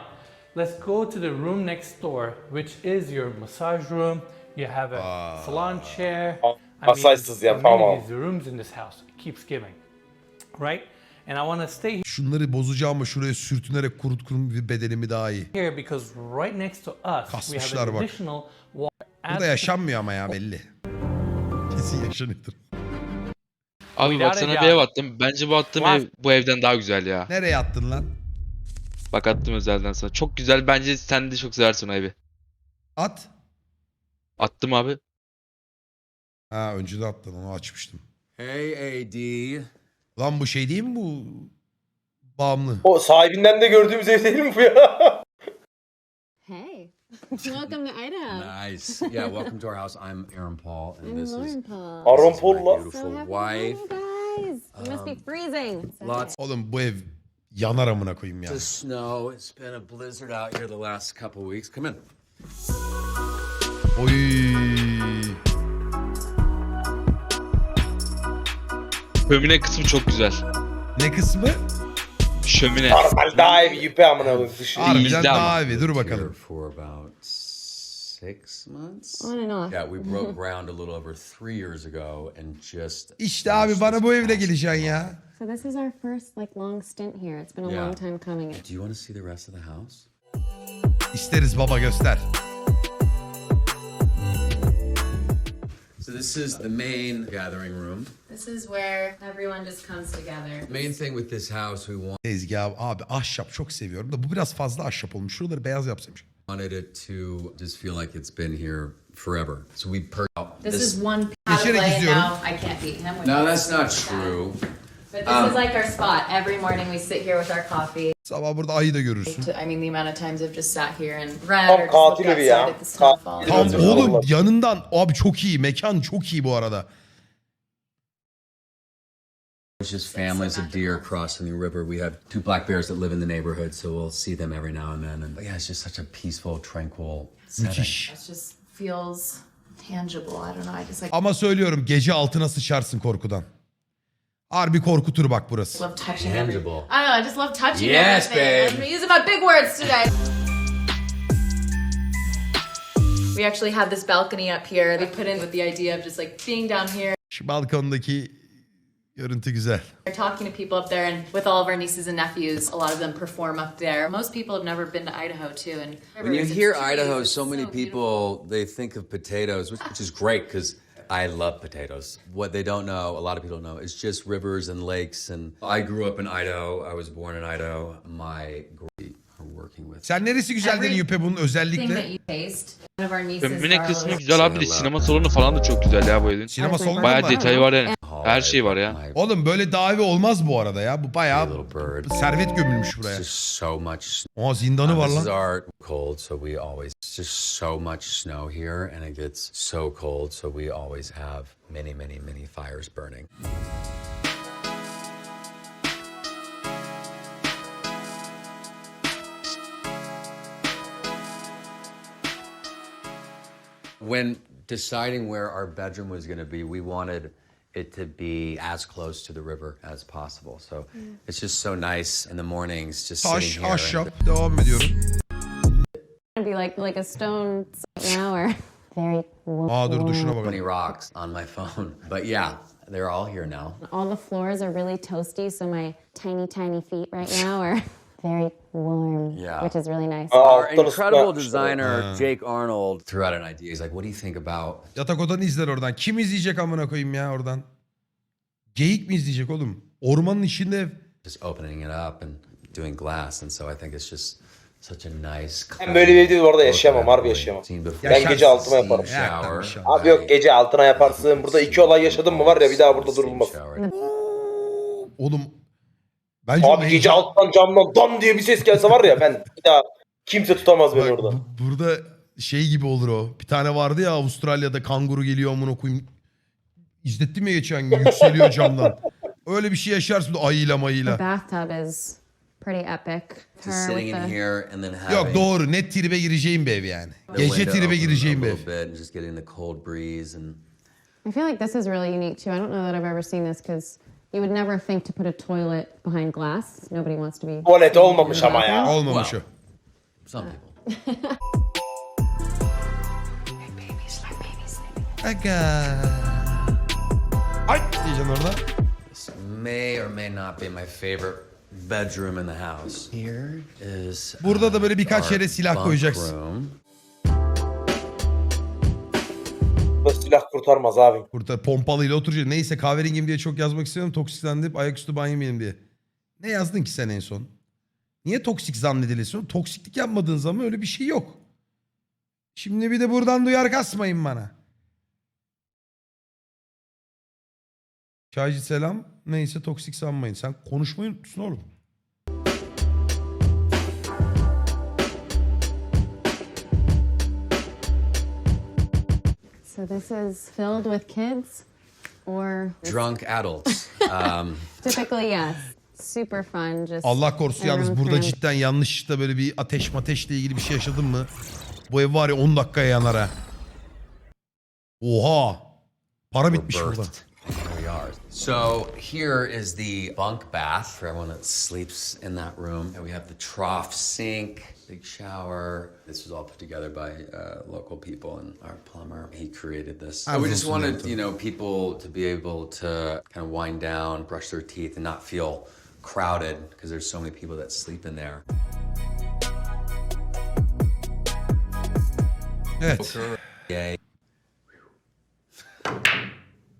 Speaker 2: let's go to the room next door, which is your massage room. You have a salon chair.
Speaker 3: Masajsız yapamam.
Speaker 2: amenities, the rooms in this house it keeps giving, right? And I want to stay
Speaker 1: Şunları bozacağım ama şuraya sürtünerek kurum bir bedenimi daha iyi.
Speaker 2: here because right next to us we have
Speaker 1: Kasmışlar
Speaker 2: an
Speaker 1: bak.
Speaker 2: additional wall.
Speaker 1: Burada yaşanmıyor ama ya belli. Kesin yaşanıyordur.
Speaker 7: Abi
Speaker 2: Without
Speaker 7: bak
Speaker 2: a
Speaker 7: sana
Speaker 2: doubt.
Speaker 7: bir ev attım. Bence bu attığım ev bu evden daha güzel ya.
Speaker 1: Nereye attın lan?
Speaker 7: Bak attım özelden sana. Çok güzel. Bence sen de çok seversin o evi.
Speaker 1: At.
Speaker 7: Attım abi.
Speaker 1: Ha önceden attın onu açmıştım.
Speaker 8: Hey, AD.
Speaker 1: Lan bu şey değil mi bu? Bağımlı.
Speaker 3: O sahibinden de gördüğümüz ev değil mi bu ya?
Speaker 9: Hey, welcome to Idaho.
Speaker 8: Nice. Yeah, welcome to our house. I'm Aaron Paul, and
Speaker 9: I'm
Speaker 8: this is
Speaker 9: Lauren Paul.
Speaker 3: Aaron
Speaker 8: this is
Speaker 3: Paul'la.
Speaker 8: my
Speaker 9: So
Speaker 8: beautiful
Speaker 9: happy
Speaker 8: wife.
Speaker 9: to meet you guys. You must be freezing. It's
Speaker 8: Lots
Speaker 1: Oğlum bu ev yanar amına koyayım ya.
Speaker 8: of snow. It's been a blizzard out here the last couple weeks. Come in.
Speaker 1: Oy.
Speaker 7: Şömine kısmı çok güzel.
Speaker 1: Ne kısmı?
Speaker 7: Şömine.
Speaker 3: Normal daha evi yüpe amına koyayım dışı.
Speaker 1: Harbiden
Speaker 7: İyiydi
Speaker 1: daha
Speaker 7: ama.
Speaker 1: iyi. Dur
Speaker 8: Here
Speaker 1: bakalım.
Speaker 8: for about 6 months.
Speaker 9: On and off.
Speaker 8: Yeah, we broke ground a little over 3 years ago, and just
Speaker 1: İşte abi bana bu evle geleceksin ya.
Speaker 9: So this is our first long stint here. It's been a
Speaker 8: Yeah.
Speaker 9: long time coming.
Speaker 8: Do you want to see the rest of the house?
Speaker 1: İsteriz baba göster.
Speaker 8: So this is the main gathering room.
Speaker 9: This is where everyone just comes together.
Speaker 8: Main thing with this house, we
Speaker 1: Tezgah abi ahşap çok seviyorum da bu biraz fazla ahşap olmuş. Şuraları beyaz yapsaymış.
Speaker 8: wanted it to just feel like it's been here forever. So we
Speaker 9: This is one
Speaker 1: Geçerek izliyorum.
Speaker 9: I can't beat him.
Speaker 8: No, that's not true.
Speaker 9: But this is like our spot. Every morning we sit here with our coffee.
Speaker 1: Sabah burada ayı da görürsün.
Speaker 9: I mean, the amount of times I've just sat here and read
Speaker 3: Tam
Speaker 9: or just
Speaker 3: katil
Speaker 9: looked
Speaker 3: evi ya.
Speaker 9: outside at the snowfall.
Speaker 3: Katil
Speaker 1: Tam
Speaker 3: evi.
Speaker 1: oğlum yanından abi çok iyi. Mekan çok iyi bu arada.
Speaker 8: It's just families of deer crossing the river. We have 2 black bears that live in the neighborhood, so we'll see them every now and then. And yeah, it's just such a peaceful, tranquil setting.
Speaker 1: Müthiş.
Speaker 9: It just feels tangible. I don't know. I just
Speaker 1: Ama söylüyorum gece altına sıçarsın korkudan. Harbi korkutur bak burası.
Speaker 9: love touching everything.
Speaker 8: Tangible.
Speaker 9: I don't know. I just love touching
Speaker 8: Yes,
Speaker 9: everything.
Speaker 8: babe.
Speaker 9: I'm using my big words today. We actually have this balcony up here. We put in with the idea of just being down here,
Speaker 1: Şu balkondaki görüntü güzel.
Speaker 9: talking to people up there, and with all of our nieces and nephews, a lot of them perform up there. Most people have never been to Idaho too, and
Speaker 8: When you hear Idaho, so many people, they think of potatoes, which is great because I love potatoes. What they don't know, a lot of people don't know, is just rivers and lakes. And I grew up in Idaho. I was born in Idaho. My are working with.
Speaker 1: Sen neresi güzel dedin Yüpe bunun
Speaker 9: Thing that
Speaker 1: özellikle?
Speaker 9: you taste. One of our nieces
Speaker 7: Şömine
Speaker 9: are
Speaker 7: kısmı
Speaker 9: really-
Speaker 7: güzel abi. De sinema salonu falan da çok güzel ya bu evin.
Speaker 1: Sinema salonu
Speaker 7: Bayağı
Speaker 1: var.
Speaker 7: detayı var yani.
Speaker 8: Hall wall.
Speaker 7: Her
Speaker 8: I
Speaker 7: şey var
Speaker 8: put
Speaker 7: ya.
Speaker 8: my
Speaker 1: Oğlum böyle davi olmaz bu arada ya. Bu bayağı
Speaker 8: little bird.
Speaker 1: servet gömülmüş buraya.
Speaker 8: Just so much.
Speaker 1: Aa zindanı var
Speaker 8: This is
Speaker 1: lan.
Speaker 8: our cold, so we always just so much snow here, and it gets so cold, so we always have many fires burning. When deciding where our bedroom was going to be, we wanted it to be as close to the river as possible. So it's just so nice in the mornings, just
Speaker 1: Taş,
Speaker 8: sitting here. And
Speaker 1: ahşap. Devam ediyorum.
Speaker 10: It'd be like a stone now or very warm.
Speaker 1: Aa dur şuna
Speaker 8: many
Speaker 1: bakalım.
Speaker 8: rocks on my phone. But yeah, they're all here now.
Speaker 10: All the floors are really toasty, so my tiny feet right now are very warm,
Speaker 8: Yeah.
Speaker 10: which is really nice.
Speaker 8: Our
Speaker 3: Alttan
Speaker 8: incredible
Speaker 3: ısıtma
Speaker 8: designer, Jake Arnold, threw out an idea. He's like, what do you think about
Speaker 1: Yatak odanı izler oradan. Kim izleyecek amına koyayım ya oradan? Geyik mi izleyecek oğlum? Ormanın içinde ev.
Speaker 8: just opening it up and doing glass? And so I think it's just such a nice.
Speaker 3: Ben böyle bir evde bu arada
Speaker 8: look
Speaker 3: yaşayamam,
Speaker 8: that I've
Speaker 3: harbi
Speaker 8: really
Speaker 3: yaşayamam.
Speaker 8: seen before.
Speaker 3: Ben gece altıma
Speaker 8: Steam
Speaker 3: yaparım.
Speaker 8: shower.
Speaker 1: Steam
Speaker 3: Abi yok gece altına yaparsın. Burada 2 olay yaşadın mı var ya bir daha burada
Speaker 8: Steam
Speaker 3: durulmaz.
Speaker 8: shower.
Speaker 1: Oğlum. Bence
Speaker 3: Abi gece alttan camdan dam diye bir ses gelse var ya ben bir daha kimse tutamaz beni
Speaker 1: Bak,
Speaker 3: orada.
Speaker 1: burada şey gibi olur o. Bir tane vardı ya Avustralya'da kanguru geliyor amına koyayım. İzlettim ya geçen gün yükseliyor camdan. Öyle bir şey yaşarsın ayıyla
Speaker 10: The
Speaker 1: mayıyla.
Speaker 10: bathtub is pretty epic.
Speaker 8: Just
Speaker 10: Her
Speaker 8: sitting
Speaker 10: with
Speaker 8: in
Speaker 10: the
Speaker 8: here and then
Speaker 1: Yok
Speaker 8: having
Speaker 1: doğru net tribe gireceğim bir ev yani.
Speaker 8: the
Speaker 1: Gece
Speaker 8: window
Speaker 1: tribe
Speaker 8: open
Speaker 1: gireceğim
Speaker 8: a
Speaker 1: bir ev.
Speaker 8: little bit and just getting the cold breeze and
Speaker 10: I feel like this is really unique too. I don't know that I've ever seen this because you would never think to put a toilet behind glass. Nobody wants to be.
Speaker 3: Tuvalet olmamış ama ya.
Speaker 1: Olmamış o.
Speaker 8: some people.
Speaker 1: Aga. Ay diyeceksin orada.
Speaker 8: This may or may not be my favorite bedroom in the house. Here is
Speaker 1: Burada da böyle birkaç
Speaker 8: our
Speaker 1: yere silah
Speaker 8: bunk
Speaker 1: koyacaksın.
Speaker 8: room.
Speaker 3: Bu silah kurtarmaz abi.
Speaker 1: Burada pompalıyla oturacaksın. Neyse kahverengiyim diye çok yazmak istiyorum. Toksiklendim ayaküstü banyo yemeyelim diye. Ne yazdın ki sen en son? Niye toksik zannediliyorsun? Toksiklik yapmadığın zaman öyle bir şey yok. Şimdi bir de buradan duyar kasmayın bana. Çaycı selam. Neyse toksik sanmayın. Sen konuşmayı unutmuşsun oğlum.
Speaker 10: So this is filled with kids, or
Speaker 8: Drunk adults.
Speaker 10: typically yes. Super fun. Just
Speaker 1: Allah korusun yalnız
Speaker 10: everyone
Speaker 1: burada
Speaker 10: crammed.
Speaker 1: cidden yanlışlıkla böyle bir ateşle ilgili bir şey yaşadın mı? Bu ev var ya 10 dakikaya yanar ha. Oha. Para
Speaker 8: were
Speaker 1: bitmiş burada.
Speaker 8: birthed. Here we are. So here is the bunk bath for everyone that sleeps in that room. And we have the trough sink, big shower. This was all put together by local people and our plumber. He created this.
Speaker 1: I
Speaker 8: we
Speaker 1: was
Speaker 8: just
Speaker 1: also
Speaker 8: wanted,
Speaker 1: there,
Speaker 8: people to be able to kind of wind down, brush their teeth, and not feel crowded because there's so many people that sleep in there.
Speaker 1: Evet.
Speaker 8: Yay.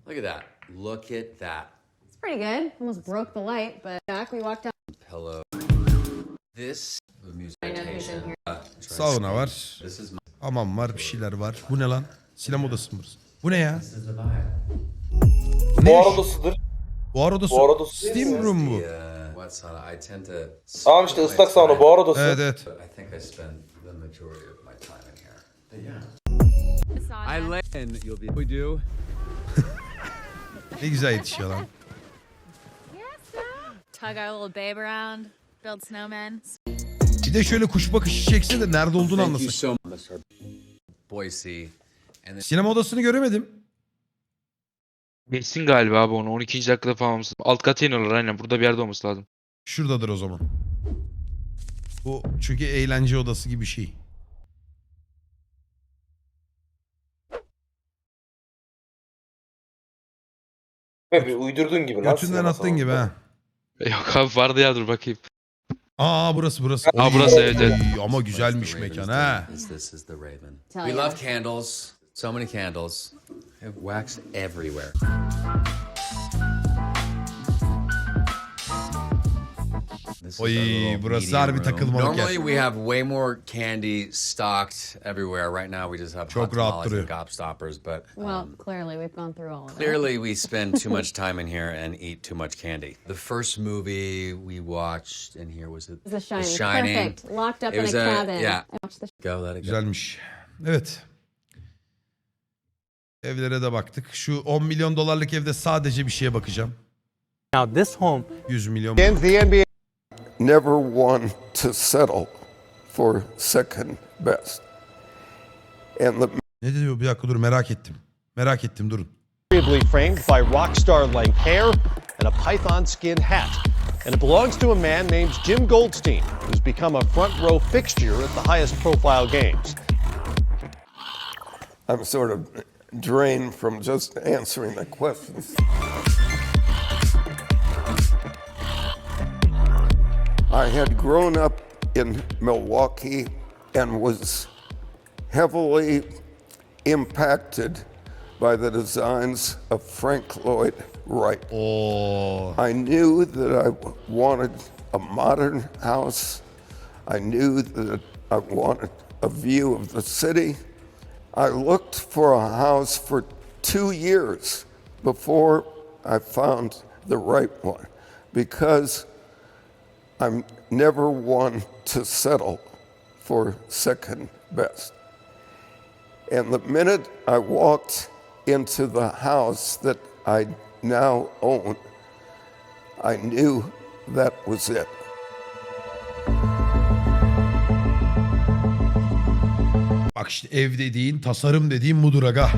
Speaker 8: Look at that. Look at that
Speaker 10: It's pretty good. Almost broke the light, but back we walked out.
Speaker 8: pillow. This was music
Speaker 10: I know who's in
Speaker 8: meditation.
Speaker 10: here.
Speaker 1: Sauna var.
Speaker 8: This is my
Speaker 1: Hamam var. Bir şeyler var. Bu ne lan? Sinema odası mı burası? Bu ne ya?
Speaker 8: this is the vibe.
Speaker 3: Bu arabasıdır.
Speaker 1: Buhar odası.
Speaker 3: Buhar odası
Speaker 1: Steam
Speaker 3: değil mi?
Speaker 1: room bu.
Speaker 8: Wet sauna. I tend to.
Speaker 3: Tamam işte ıslak sauna bu odası.
Speaker 1: Evet evet.
Speaker 8: I think I spend the majority of my time in here. But yeah.
Speaker 11: I land. You'll be. We do.
Speaker 1: Ne güzel yetişiyor lan.
Speaker 9: Tug our little babe around, build snowmen.
Speaker 1: Bir de şöyle kuş bakışı çekse de nerede olduğunu
Speaker 8: Thank you
Speaker 1: anlasak.
Speaker 8: so much, Mr. Boise. And then
Speaker 1: Sinema odasını göremedim.
Speaker 7: Geçsin galiba abi onu. 12. dakikada falan mısın? Alt kata iniyorlar aynen. Burada bir yerde olması lazım.
Speaker 1: Şuradadır o zaman. Bu çünkü eğlence odası gibi bir şey.
Speaker 3: Be uydurduğun gibi lan.
Speaker 1: Götünden
Speaker 3: sinema
Speaker 1: attığın gibi
Speaker 3: salonu.
Speaker 1: ha.
Speaker 7: Yok abi vardı ya dur bakayım.
Speaker 1: Aa burası.
Speaker 7: Aa, burası, evet, evet.
Speaker 1: Ama
Speaker 8: Place
Speaker 1: güzelmiş
Speaker 8: the Raven's
Speaker 1: mekan
Speaker 8: den
Speaker 1: ha.
Speaker 8: is This is the Raven.
Speaker 10: Tell
Speaker 8: We
Speaker 10: ya.
Speaker 8: love candles. So many candles. We have wax everywhere. This This
Speaker 1: Oy,
Speaker 8: is our little
Speaker 1: burası
Speaker 8: media
Speaker 1: harbi
Speaker 8: room.
Speaker 1: takılmalık
Speaker 8: Normally
Speaker 1: yer.
Speaker 8: we have way more candy stocked everywhere. Right now we just have
Speaker 1: Çok
Speaker 8: hot
Speaker 1: rahat
Speaker 8: tamales
Speaker 1: duruyor.
Speaker 8: and gobstoppers, but
Speaker 10: Well, clearly we've gone through all of it.
Speaker 8: clearly we spend too much time in here and eat too much candy. The first movie we watched in here was
Speaker 10: The Shining. Perfect. Locked up
Speaker 8: It
Speaker 10: in a
Speaker 8: was
Speaker 10: cabin.
Speaker 8: yeah.
Speaker 10: I watched the
Speaker 8: Go, let it go.
Speaker 1: Güzelmiş. Evet. Evlere de baktık. Şu 10 milyon dolarlık evde sadece bir şeye bakacağım.
Speaker 2: Now this home
Speaker 1: 100 milyon.
Speaker 12: Never one to settle for second best. And the
Speaker 1: Ne diyor? Bir dakika dur, merak ettim. Merak ettim, durun.
Speaker 13: framed by rock star-like hair and a python-skinned hat. And it belongs to a man named Jim Goldstein, who's become a front row fixture at the highest profile games.
Speaker 12: I'm sort of drained from just answering the questions. I had grown up in Milwaukee and was heavily impacted by the designs of Frank Lloyd Wright.
Speaker 1: Oo.
Speaker 12: I knew that I wanted a modern house. I knew that I wanted a view of the city. I looked for a house for 2 years before I found the right one because I'm never one to settle for second best. And the minute I walked into the house that I now own, I knew that was it.
Speaker 1: Bak işte ev dediğin, tasarım dediğin budur aga.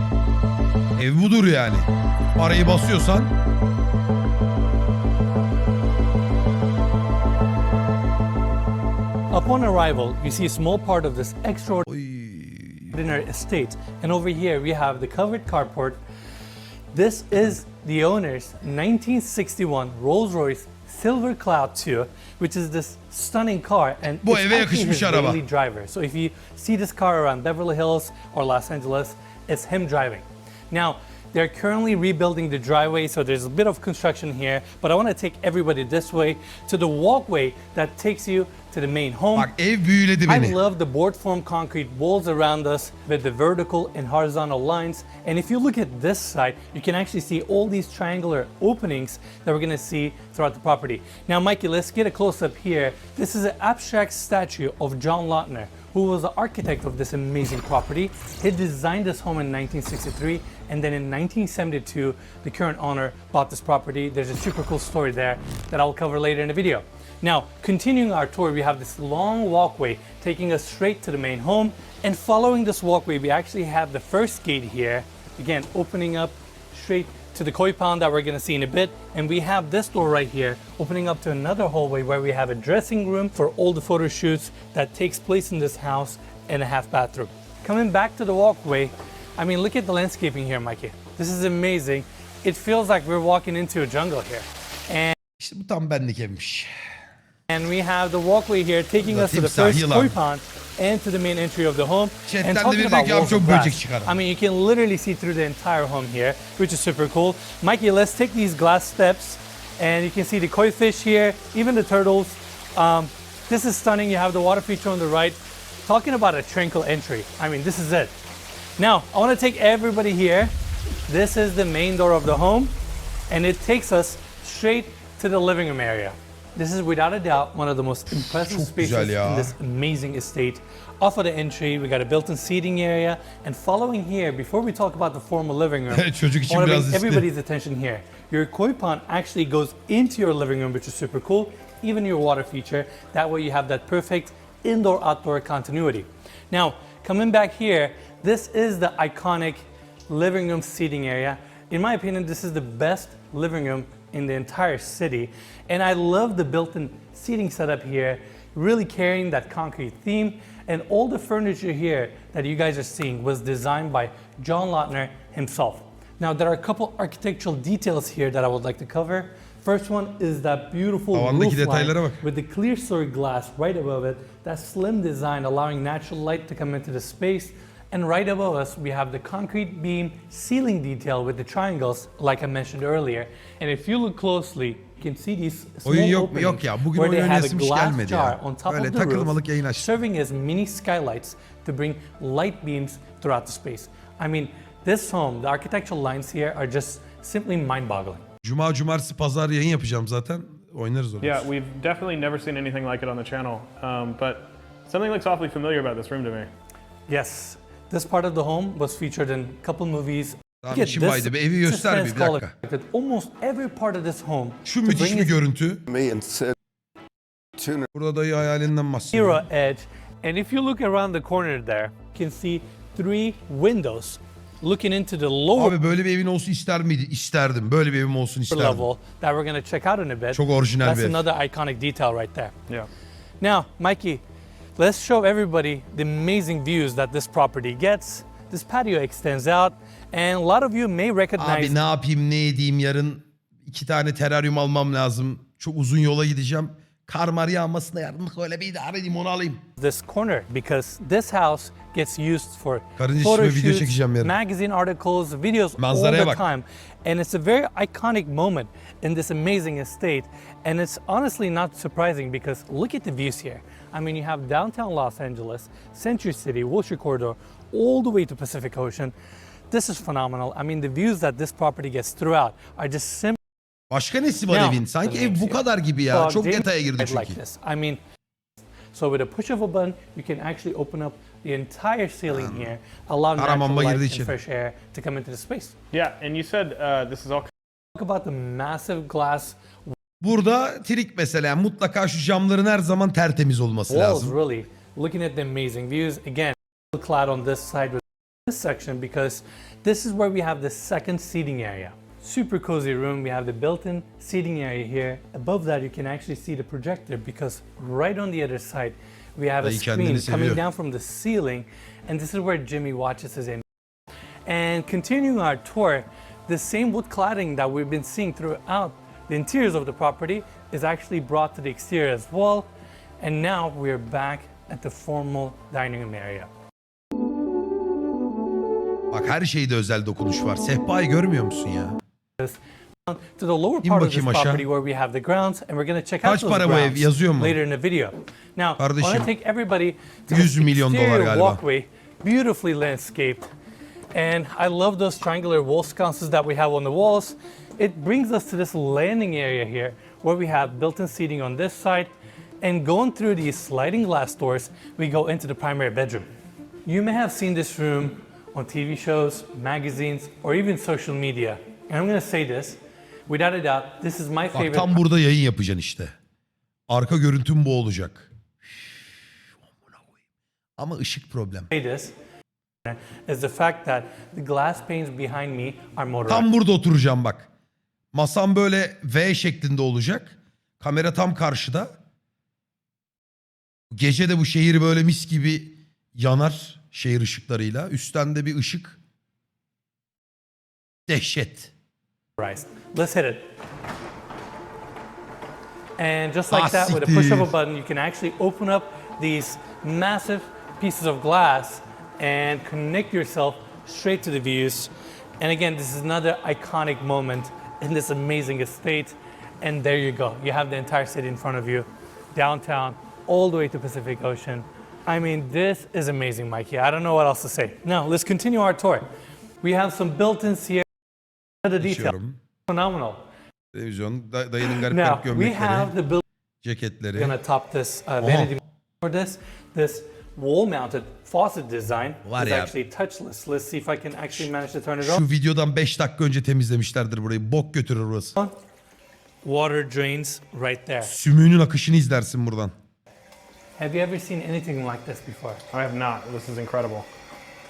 Speaker 1: Ev budur yani. Parayı basıyorsan.
Speaker 2: Upon arrival, you see a small part of this extraordinary estate. And over here we have the covered carport. This is the owner's 1961 Rolls-Royce Silver Cloud 2, which is this stunning car, and
Speaker 1: Bu
Speaker 2: it's
Speaker 1: eve
Speaker 2: actually
Speaker 1: yakışmış
Speaker 2: his
Speaker 1: araba.
Speaker 2: daily driver. So if you see this car around Beverly Hills or Los Angeles, it's him driving. Now, they're currently rebuilding the driveway, so there's a bit of construction here, but I want to take everybody this way to the walkway that takes you to the main home.
Speaker 1: Bak ev büyüledi
Speaker 2: I
Speaker 1: beni.
Speaker 2: love the board form concrete walls around us with the vertical and horizontal lines. And if you look at this side, you can actually see all these triangular openings that we're gonna see throughout the property. Now, Mikey, let's get a close up here. This is an abstract statue of John Lautner, who was the architect of this amazing property. He designed this home in 1963, and then in 1972, the current owner bought this property. There's a super cool story there that I'll cover later in the video. Now, continuing our tour, we have this long walkway taking us straight to the main home. And following this walkway, we actually have the first gate here, again, opening up straight to the koi pond that we're gonna see in a bit. And we have this door right here, opening up to another hallway where we have a dressing room for all the photo shoots that takes place in this house, and a half bathroom. Coming back to the walkway, I mean, look at the landscaping here, Mikey. This is amazing. It feels like we're walking into a jungle here.
Speaker 1: İşte bu tam benlik evmiş.
Speaker 2: And we have the walkway here taking us to the
Speaker 1: timsah,
Speaker 2: first
Speaker 1: yılan.
Speaker 2: koi pond and to the main entry of the home.
Speaker 1: Chatten
Speaker 2: And
Speaker 1: de
Speaker 2: talking
Speaker 1: biri
Speaker 2: about
Speaker 1: diyor ki abi
Speaker 2: walls
Speaker 1: çok
Speaker 2: of
Speaker 1: böcek
Speaker 2: glass,
Speaker 1: çıkar.
Speaker 2: I mean, you can literally see through the entire home here, which is super cool. Mikey, let's take these glass steps, and you can see the koi fish here, even the turtles. This is stunning. You have the water feature on the right. Talking about a tranquil entry. I mean, this is it. Now, I want to take everybody here. This is the main door of the home, and it takes us straight to the living room area. This is without a doubt one of the most impressive
Speaker 1: Çok
Speaker 2: spaces
Speaker 1: güzel ya.
Speaker 2: in this amazing estate. Off of the entry, we got a built-in seating area, and following here, before we talk about the formal living room,
Speaker 1: Çocuk
Speaker 2: I
Speaker 1: için
Speaker 2: want to
Speaker 1: biraz
Speaker 2: bring
Speaker 1: riskli.
Speaker 2: everybody's attention here. Your koi pond actually goes into your living room, which is super cool, even your water feature. That way you have that perfect indoor-outdoor continuity. Now, coming back here, this is the iconic living room seating area. In my opinion, this is the best living room in the entire city. And I love the built-in seating setup here, really carrying that concrete theme. And all the furniture here that you guys are seeing was designed by John Lautner himself. Now, there are a couple architectural details here that I would like to cover. First one is that beautiful
Speaker 1: Tavandaki
Speaker 2: roof line
Speaker 1: detaylara bak.
Speaker 2: with the clear story glass right above it. That slim design allowing natural light to come into the space, And right above us, we have the concrete beam ceiling detail with the triangles, like I mentioned earlier. And if you look closely, you can see these small
Speaker 1: Oyun yok
Speaker 2: openings
Speaker 1: yok ya. Bugün
Speaker 2: where
Speaker 1: oyun
Speaker 2: they have a
Speaker 1: oynayasım hiç
Speaker 2: glass
Speaker 1: gelmedi
Speaker 2: jar
Speaker 1: ya.
Speaker 2: on top
Speaker 1: Böyle
Speaker 2: of the
Speaker 1: takılmalık yayın
Speaker 2: roof,
Speaker 1: açtım.
Speaker 2: serving as mini skylights to bring light beams throughout the space. I mean, this home, the architectural lines here are just simply mind-boggling.
Speaker 1: Cuma, cumartesi, pazar yayın yapacağım zaten. Oynarız onu.
Speaker 6: Yeah, we've definitely never seen anything like it on the channel. But something looks awfully familiar about this room to me.
Speaker 2: Yes, this part of the home was featured in a couple movies.
Speaker 1: Tamam,
Speaker 2: Get
Speaker 1: işim
Speaker 2: this
Speaker 1: baydı. Bir evi göster bir
Speaker 2: suspense
Speaker 1: dakika.
Speaker 2: color. Almost every part of this home
Speaker 1: Şu
Speaker 2: to
Speaker 1: müthiş
Speaker 2: bring
Speaker 1: bir
Speaker 2: it
Speaker 1: görüntü.
Speaker 12: Me and Sid tuna.
Speaker 1: Burada dayı hayalinden bahsediyor.
Speaker 2: zero edge. And if you look around the corner there, you can see 3 windows looking into the lower
Speaker 1: Abi böyle bir evin olsun ister miydi? İsterdim. Böyle bir evim olsun isterdim.
Speaker 2: level that we're going to check out in a bit.
Speaker 1: Çok orijinal
Speaker 2: That's
Speaker 1: bir ev.
Speaker 2: another iconic detail right there.
Speaker 6: Yeah.
Speaker 2: Now, Mikey, let's show everybody the amazing views that this property gets. This patio extends out, and a lot of you may recognize
Speaker 1: Abi ne yapayım ne edeyim yarın 2 tane teraryum almam lazım. Çok uzun yola gideceğim. Kar mar yağmasına yardım öyle bir idare edeyim onu alayım.
Speaker 2: this corner because this house gets used for
Speaker 1: Karınca
Speaker 2: photo
Speaker 1: şişme video
Speaker 2: shoots,
Speaker 1: çekeceğim yarın.
Speaker 2: magazine articles, videos
Speaker 1: Manzaraya
Speaker 2: all the
Speaker 1: bak.
Speaker 2: time. And it's a very iconic moment in this amazing estate. And it's honestly not surprising because look at the views here. I mean, you have downtown Los Angeles, Century City, Wilshire Corridor, all the way to Pacific Ocean. This is phenomenal. I mean, the views that this property gets throughout are just simple.
Speaker 1: Başka nesi var evin? Sanki ev bu kadar gibi ya. Çok detaya girdi
Speaker 2: Like
Speaker 1: çünkü.
Speaker 2: this. I mean, so with a push of a button, you can actually open up the entire ceiling here, allow natural
Speaker 1: Aramamba girdi
Speaker 2: light and
Speaker 1: içeri.
Speaker 2: fresh air to come into the space.
Speaker 6: Yeah, and you said this is all
Speaker 2: Talk about the massive glass
Speaker 1: Burada trik mesela mutlaka şu camların her zaman tertemiz olması
Speaker 2: walls,
Speaker 1: lazım.
Speaker 2: really. Looking at the amazing views. Again, clad on this side with this section because this is where we have the second seating area. Super cozy room. We have the built-in seating area here. Above that, you can actually see the projector because right on the other side, we have a
Speaker 1: Dayı kendini
Speaker 2: screen coming
Speaker 1: seviyor.
Speaker 2: down from the ceiling, and this is where Jimmy watches his in. And continuing our tour, the same wood cladding that we've been seeing throughout the interiors of the property is actually brought to the exterior as well. And now we're back at the formal dining room area.
Speaker 1: Bak her şeyde özel dokunuş var. Sehpayı görmüyor musun ya?
Speaker 2: To the lower
Speaker 1: İn
Speaker 2: part of this
Speaker 1: bakayım aşağı.
Speaker 2: property where we have the grounds, and we're going to check out
Speaker 1: Kaç
Speaker 2: those
Speaker 1: para bu ev?
Speaker 2: grounds
Speaker 1: Yazıyor mu?
Speaker 2: later in the video. Now, I want
Speaker 1: Kardeşim,
Speaker 2: to take everybody to
Speaker 1: 100
Speaker 2: this
Speaker 1: milyon dolar
Speaker 2: exterior
Speaker 1: galiba.
Speaker 2: walkway, beautifully landscaped. And I love those triangular wall sconces that we have on the walls. It brings us to this landing area here where we have built-in seating on this side. And going through these sliding glass doors, we go into the primary bedroom. You may have seen this room on TV shows, magazines, or even social media. And I'm going to say this, without a doubt, this is my
Speaker 1: Bak
Speaker 2: favorite
Speaker 1: tam burada yayın yapacaksın işte. Arka görüntüm bu olacak. Ama ışık problem.
Speaker 2: say this is the fact that the glass panes behind me are motorized.
Speaker 1: Tam burada oturacağım bak. Masam böyle V şeklinde olacak. Kamera tam karşıda. Gece de bu şehir böyle mis gibi yanar şehir ışıklarıyla. Üstten de bir ışık. Dehşet.
Speaker 2: Let's hit it. And just like that, with a push of a button, you can actually open up these massive pieces of glass and connect yourself straight to the views. And again, this is another iconic moment in this amazing estate. And there you go. You have the entire city in front of you, downtown, all the way to Pacific Ocean. I mean, this is amazing, Mikey. I don't know what else to say. Now, let's continue our tour. We have some built-ins here. Another detail.
Speaker 1: Açıyorum.
Speaker 2: Phenomenal.
Speaker 1: Televizyon, dayının garip
Speaker 2: Now,
Speaker 1: garip
Speaker 2: we have
Speaker 1: gömlekleri,
Speaker 2: the built
Speaker 1: ceketleri.
Speaker 2: We're gonna top this vanity for this wall-mounted faucet design
Speaker 1: Var
Speaker 2: is
Speaker 1: ya.
Speaker 2: actually touchless. Let's see if I can actually manage to turn it on.
Speaker 1: Şu videodan 5 dakika önce temizlemişlerdir burayı. Bok götürür burası.
Speaker 2: Water drains right there.
Speaker 1: Sümüğünün akışını izlersin buradan.
Speaker 2: Have you ever seen anything like this before?
Speaker 6: I have not. This is incredible.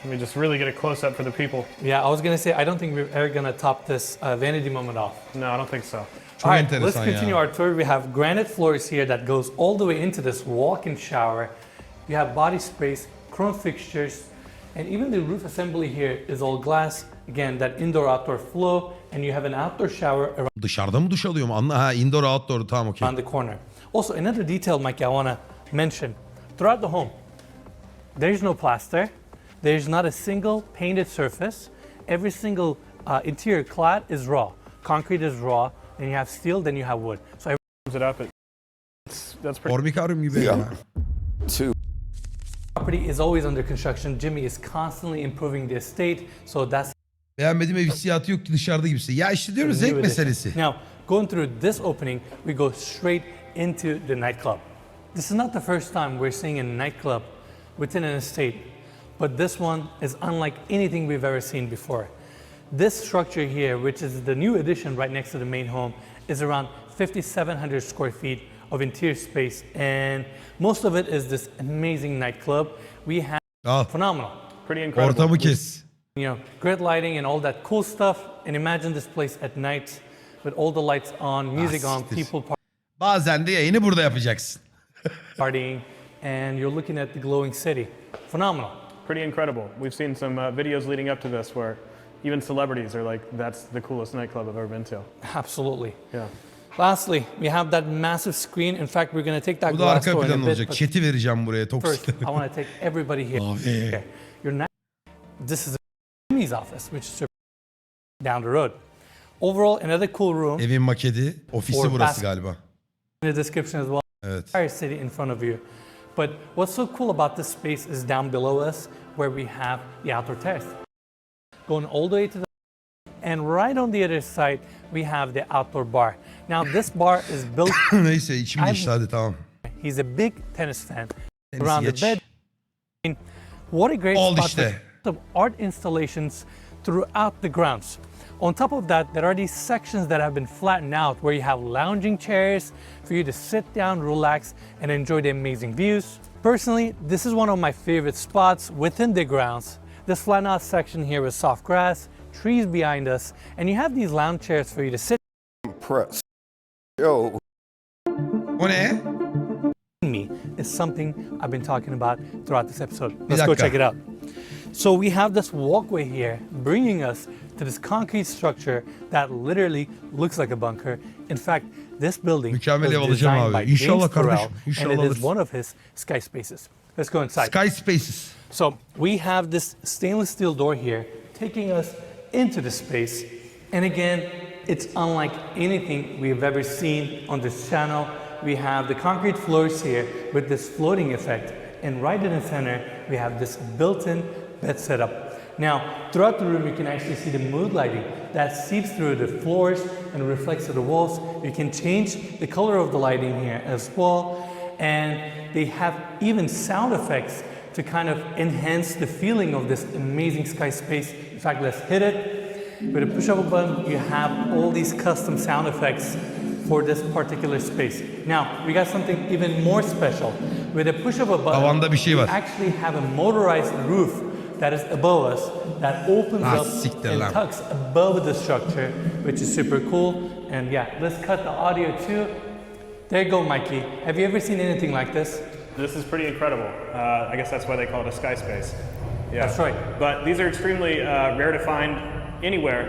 Speaker 6: Let me just really get a close up for the people.
Speaker 2: Yeah, I was gonna say I don't think we're ever gonna top this vanity moment off.
Speaker 6: No, I don't think so.
Speaker 1: Çok
Speaker 2: All right, let's
Speaker 1: enteresan
Speaker 2: continue
Speaker 1: ya.
Speaker 2: our tour. We have granite floors here that goes all the way into this walk-in shower. You have body sprays, chrome fixtures, and even the roof assembly here is all glass. Again, that indoor-outdoor flow, and you have an outdoor shower
Speaker 1: Dışarıda mı duş alıyor mu? Anla ha indoor outdoor tamam okey.
Speaker 2: around the corner. Also, another detail, Mike, I want to mention. Throughout the home, there's no plaster. There's not a single painted surface. Every single interior clad is raw. Concrete is raw. Then you have steel, then you have wood. So every
Speaker 6: It up. That's pretty.
Speaker 1: Formikarum gibi
Speaker 12: Yeah.
Speaker 1: ya.
Speaker 12: Two.
Speaker 2: property is always under construction. Jimmy is constantly improving the estate. So that's
Speaker 1: Beğenmediğim ev hissiyatı yok ki dışarıda gibisi. Ya işte diyorum
Speaker 2: the
Speaker 1: zevk
Speaker 2: new addition.
Speaker 1: meselesi.
Speaker 2: Now, going through this opening, we go straight into the nightclub. This is not the first time we're seeing a nightclub within an estate, but this one is unlike anything we've ever seen before. This structure here, which is the new addition right next to the main home, is around 5,700 square feet of interior space, and most of it is this amazing nightclub. We have
Speaker 1: Al.
Speaker 2: phenomenal.
Speaker 6: Pretty incredible.
Speaker 1: Ortamı kes.
Speaker 2: You know, great lighting and all that cool stuff. And imagine this place at night with all the lights on, music on,
Speaker 1: siktir.
Speaker 2: people
Speaker 1: Bazen de yayını burada yapacaksın.
Speaker 2: partying, and you're looking at the glowing city. Phenomenal.
Speaker 6: Pretty incredible. We've seen some videos leading up to this where even celebrities are like, "That's the coolest nightclub I've ever been to."
Speaker 2: Absolutely.
Speaker 6: Yeah.
Speaker 2: Lastly, we have that massive screen. In fact, we're going to take that
Speaker 1: Bu da
Speaker 2: glass
Speaker 1: arka
Speaker 2: door in
Speaker 1: plan
Speaker 2: a bit.
Speaker 1: olacak.
Speaker 2: But
Speaker 1: Chat'i vereceğim buraya.
Speaker 2: first,
Speaker 1: Toksik.
Speaker 2: I want to take everybody here. Okay. You're not. This is Jimmy's office, which is down the road. Overall, another cool room.
Speaker 1: Evin maketi. Ofisi
Speaker 2: Or
Speaker 1: burası
Speaker 2: bas-
Speaker 1: galiba.
Speaker 2: In the description as well.
Speaker 1: Evet.
Speaker 2: Entire city in front of you. But what's so cool about this space is down below us where we have the outdoor terrace. Going all the way to the and right on the other side we have the outdoor bar. Now this bar is built.
Speaker 1: Neyse içim geçti hadi tamam.
Speaker 2: He's a big tennis fan.
Speaker 1: Tenisi
Speaker 2: Around
Speaker 1: geç.
Speaker 2: the bed. I mean, what a great
Speaker 1: Oldu
Speaker 2: spot
Speaker 1: işte.
Speaker 2: of art installations throughout the grounds. On top of that, there are these sections that have been flattened out where you have lounging chairs for you to sit down, relax, and enjoy the amazing views. Personally, this is one of my favorite spots within the grounds. This flattened out section here with soft grass, trees behind us, and you have these lounge chairs for you to sit
Speaker 12: Press. Show.
Speaker 1: O ne?
Speaker 2: me is something I've been talking about throughout this episode. Let's go
Speaker 1: dakika.
Speaker 2: check it out. So we have this walkway here bringing us to this concrete structure that literally looks like a bunker. In fact, this building
Speaker 1: Mükemmel ev
Speaker 2: was
Speaker 1: alacağım
Speaker 2: designed
Speaker 1: abi.
Speaker 2: by
Speaker 1: İnşallah
Speaker 2: James Turrell,
Speaker 1: kardeşim, inşallah
Speaker 2: and it is
Speaker 1: alırsın.
Speaker 2: one of his sky spaces. Let's go inside.
Speaker 1: Sky Spaces.
Speaker 2: So we have this stainless steel door here taking us into the space. And again, it's unlike anything we've ever seen on this channel. We have the concrete floors here with this floating effect. And right in the center, we have this built-in bed setup. Now, throughout the room, you can actually see the mood lighting that seeps through the floors and reflects to the walls. You can change the color of the lighting here as well. And they have even sound effects to kind of enhance the feeling of this amazing sky space. In fact, let's hit it. With a push of a button, you have all these custom sound effects for this particular space. Now, we got something even more special. With a push of a button,
Speaker 1: Tavanda bir şey
Speaker 2: we
Speaker 1: var.
Speaker 2: actually have a motorized roof that is above us that opens
Speaker 1: Ah,
Speaker 2: up
Speaker 1: siktir
Speaker 2: and
Speaker 1: lan.
Speaker 2: tucks above the structure, which is super cool. And yeah, let's cut the audio too. There you go, Mikey. Have you ever seen anything like this?
Speaker 6: This is pretty incredible. I guess that's why they call it a sky space. Yeah.
Speaker 2: That's right.
Speaker 6: But these are extremely rare to find anywhere,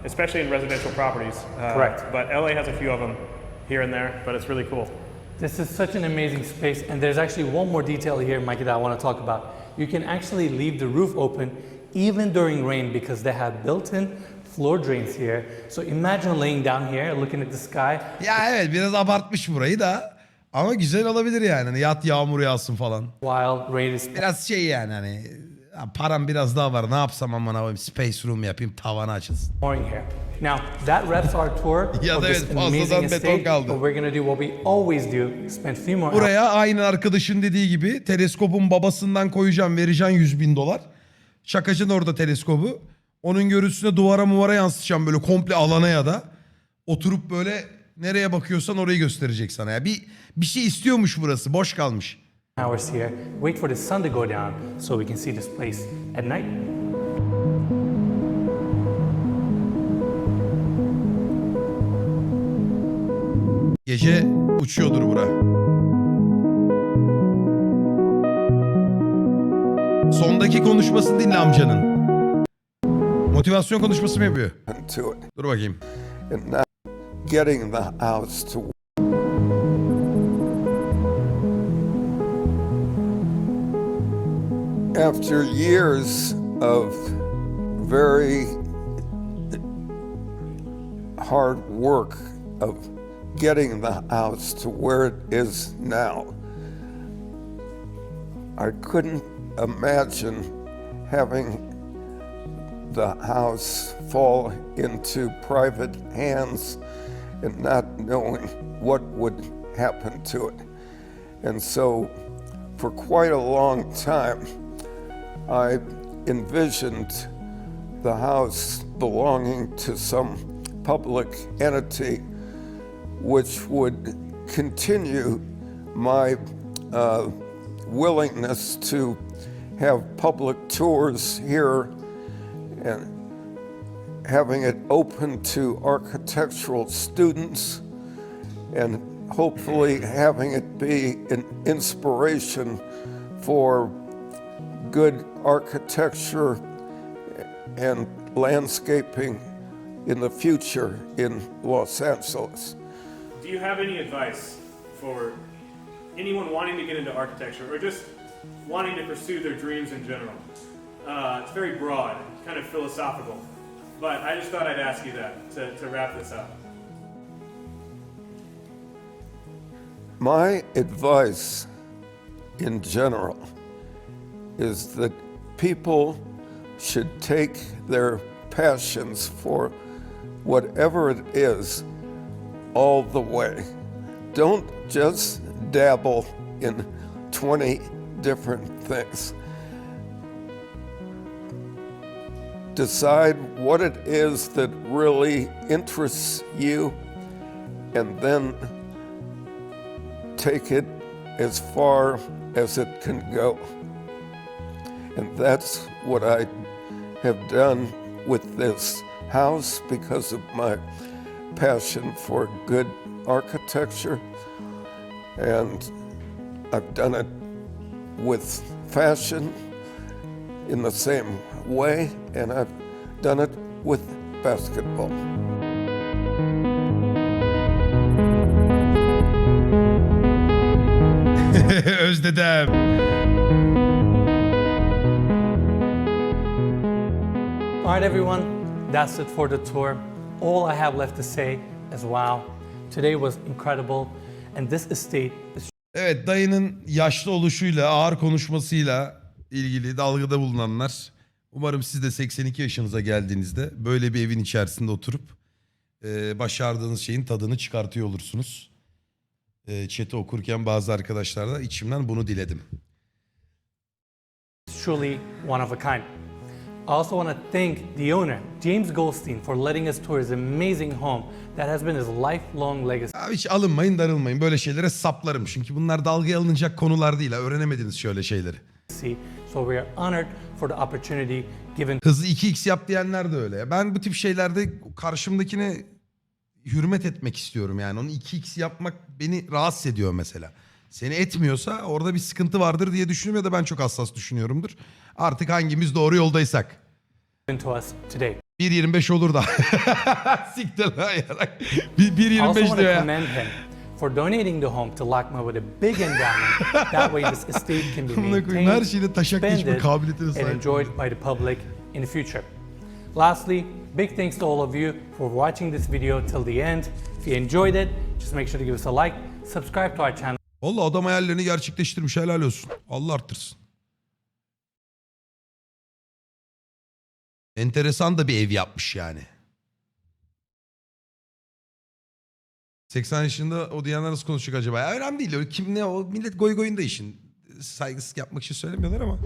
Speaker 6: especially in residential properties.
Speaker 2: Correct.
Speaker 6: But LA has a few of them here and there, but it's really cool.
Speaker 2: This is such an amazing space, and there's actually one more detail here, Mikey, that I want to talk about. You can actually leave the roof open even during rain because they have built-in floor drains here. So imagine laying down here, looking at the sky.
Speaker 1: Ya evet biraz abartmış burayı da. Ama güzel olabilir yani. Hani yat yağmur yağsın falan.
Speaker 2: While rain is
Speaker 1: Biraz şey yani hani. Ya param biraz daha var. Ne yapsam aman koyayım space room yapayım tavanı açılsın.
Speaker 2: pouring here. Now, that wraps our tour
Speaker 1: Ya
Speaker 2: of
Speaker 1: da
Speaker 2: this
Speaker 1: evet,
Speaker 2: amazing
Speaker 1: fazladan beton
Speaker 2: estate.
Speaker 1: kaldı.
Speaker 2: But we're going to do what we always do, spend a few more hours
Speaker 1: Buraya aynı arkadaşın dediği gibi teleskopun babasından koyacağım, vereceğim $100.000. Şakacın orada teleskobu. Onun görüntüsüne duvara yansıtacağım böyle komple alana ya da. Oturup böyle nereye bakıyorsan orayı gösterecek sana. Ya bir şey istiyormuş burası, boş kalmış.
Speaker 2: hours here, wait for the sun to go down so we can see this place at night.
Speaker 1: Gece uçuyordur bura. Sondaki konuşmasını dinle amcanın. Motivasyon konuşması mı yapıyor?
Speaker 12: To it.
Speaker 1: Dur bakayım.
Speaker 12: And now getting the house to After years of very hard work of getting the house to where it is now, I couldn't imagine having the house fall into private hands and not knowing what would happen to it. And so for quite a long time, I envisioned the house belonging to some public entity which would continue my willingness to have public tours here and having it open to architectural students and hopefully having it be an inspiration for good architecture and landscaping in the future in Los Angeles.
Speaker 6: Do you have any advice for anyone wanting to get into architecture or just wanting to pursue their dreams in general? It's very broad, kind of philosophical, but I just thought I'd ask you that to wrap this up.
Speaker 12: My advice in general is that people should take their passions for whatever it is all the way. Don't just dabble in 20 different things. Decide what it is that really interests you and then take it as far as it can go. And that's what I have done with this house because of my passion for good architecture. And I've done it with fashion in the same way, and I've done it with basketball.
Speaker 1: Özledim.
Speaker 2: All right, everyone, that's it for the tour. All I have left to say is wow, today was incredible, and this estate is
Speaker 1: Evet, dayının yaşlı oluşuyla, ağır konuşmasıyla ilgili dalgada bulunanlar, umarım siz de 82 yaşınıza geldiğinizde böyle bir evin içerisinde oturup başardığınız şeyin tadını çıkartıyor olursunuz. Chat'i okurken bazı arkadaşlar da içimden bunu diledim.
Speaker 2: truly one of a kind. I also want to thank the owner, James Goldstein, for letting us tour his amazing home that has been his lifelong legacy.
Speaker 1: Abi hiç alınmayın, darılmayın. Böyle şeylere saplarım. Çünkü bunlar dalgaya alınacak konular değil. Öğrenemediniz şöyle şeyleri.
Speaker 2: So we are honored for the opportunity given.
Speaker 1: Hızlı 2x yap diyenler de öyle. Ben bu tip şeylerde karşımdakine hürmet etmek istiyorum yani. Onu 2x yapmak beni rahatsız ediyor mesela. Seni etmiyorsa orada bir sıkıntı vardır diye düşünüyorum ya da ben çok hassas düşünüyorumdur. Artık hangimiz doğru yoldaysak.
Speaker 2: To us today.
Speaker 1: 1.25 olur da. Siktir lan yarak.
Speaker 2: I also
Speaker 1: 1.25
Speaker 2: want to
Speaker 1: diyor ya.
Speaker 2: commend him for donating the home to LACMA with a big endowment. That way this estate can be maintained,
Speaker 1: Her şeyde taşak geçme
Speaker 2: expanded,
Speaker 1: kabiliyetine
Speaker 2: and
Speaker 1: sahip.
Speaker 2: enjoyed by the public in the future. Lastly, big thanks to all of you for watching this video till the end. If you enjoyed it, just make sure to give us a like, subscribe to our channel.
Speaker 1: Vallahi adam hayallerini gerçekleştirmiş, helal olsun. Allah arttırsın. Enteresan da bir ev yapmış yani. 80 yaşında o diyenler nasıl konuşacak acaba? Ya önemli değil. Kim ne o millet goy goyunda işin. Saygısızlık yapmak için söylemiyorlar ama.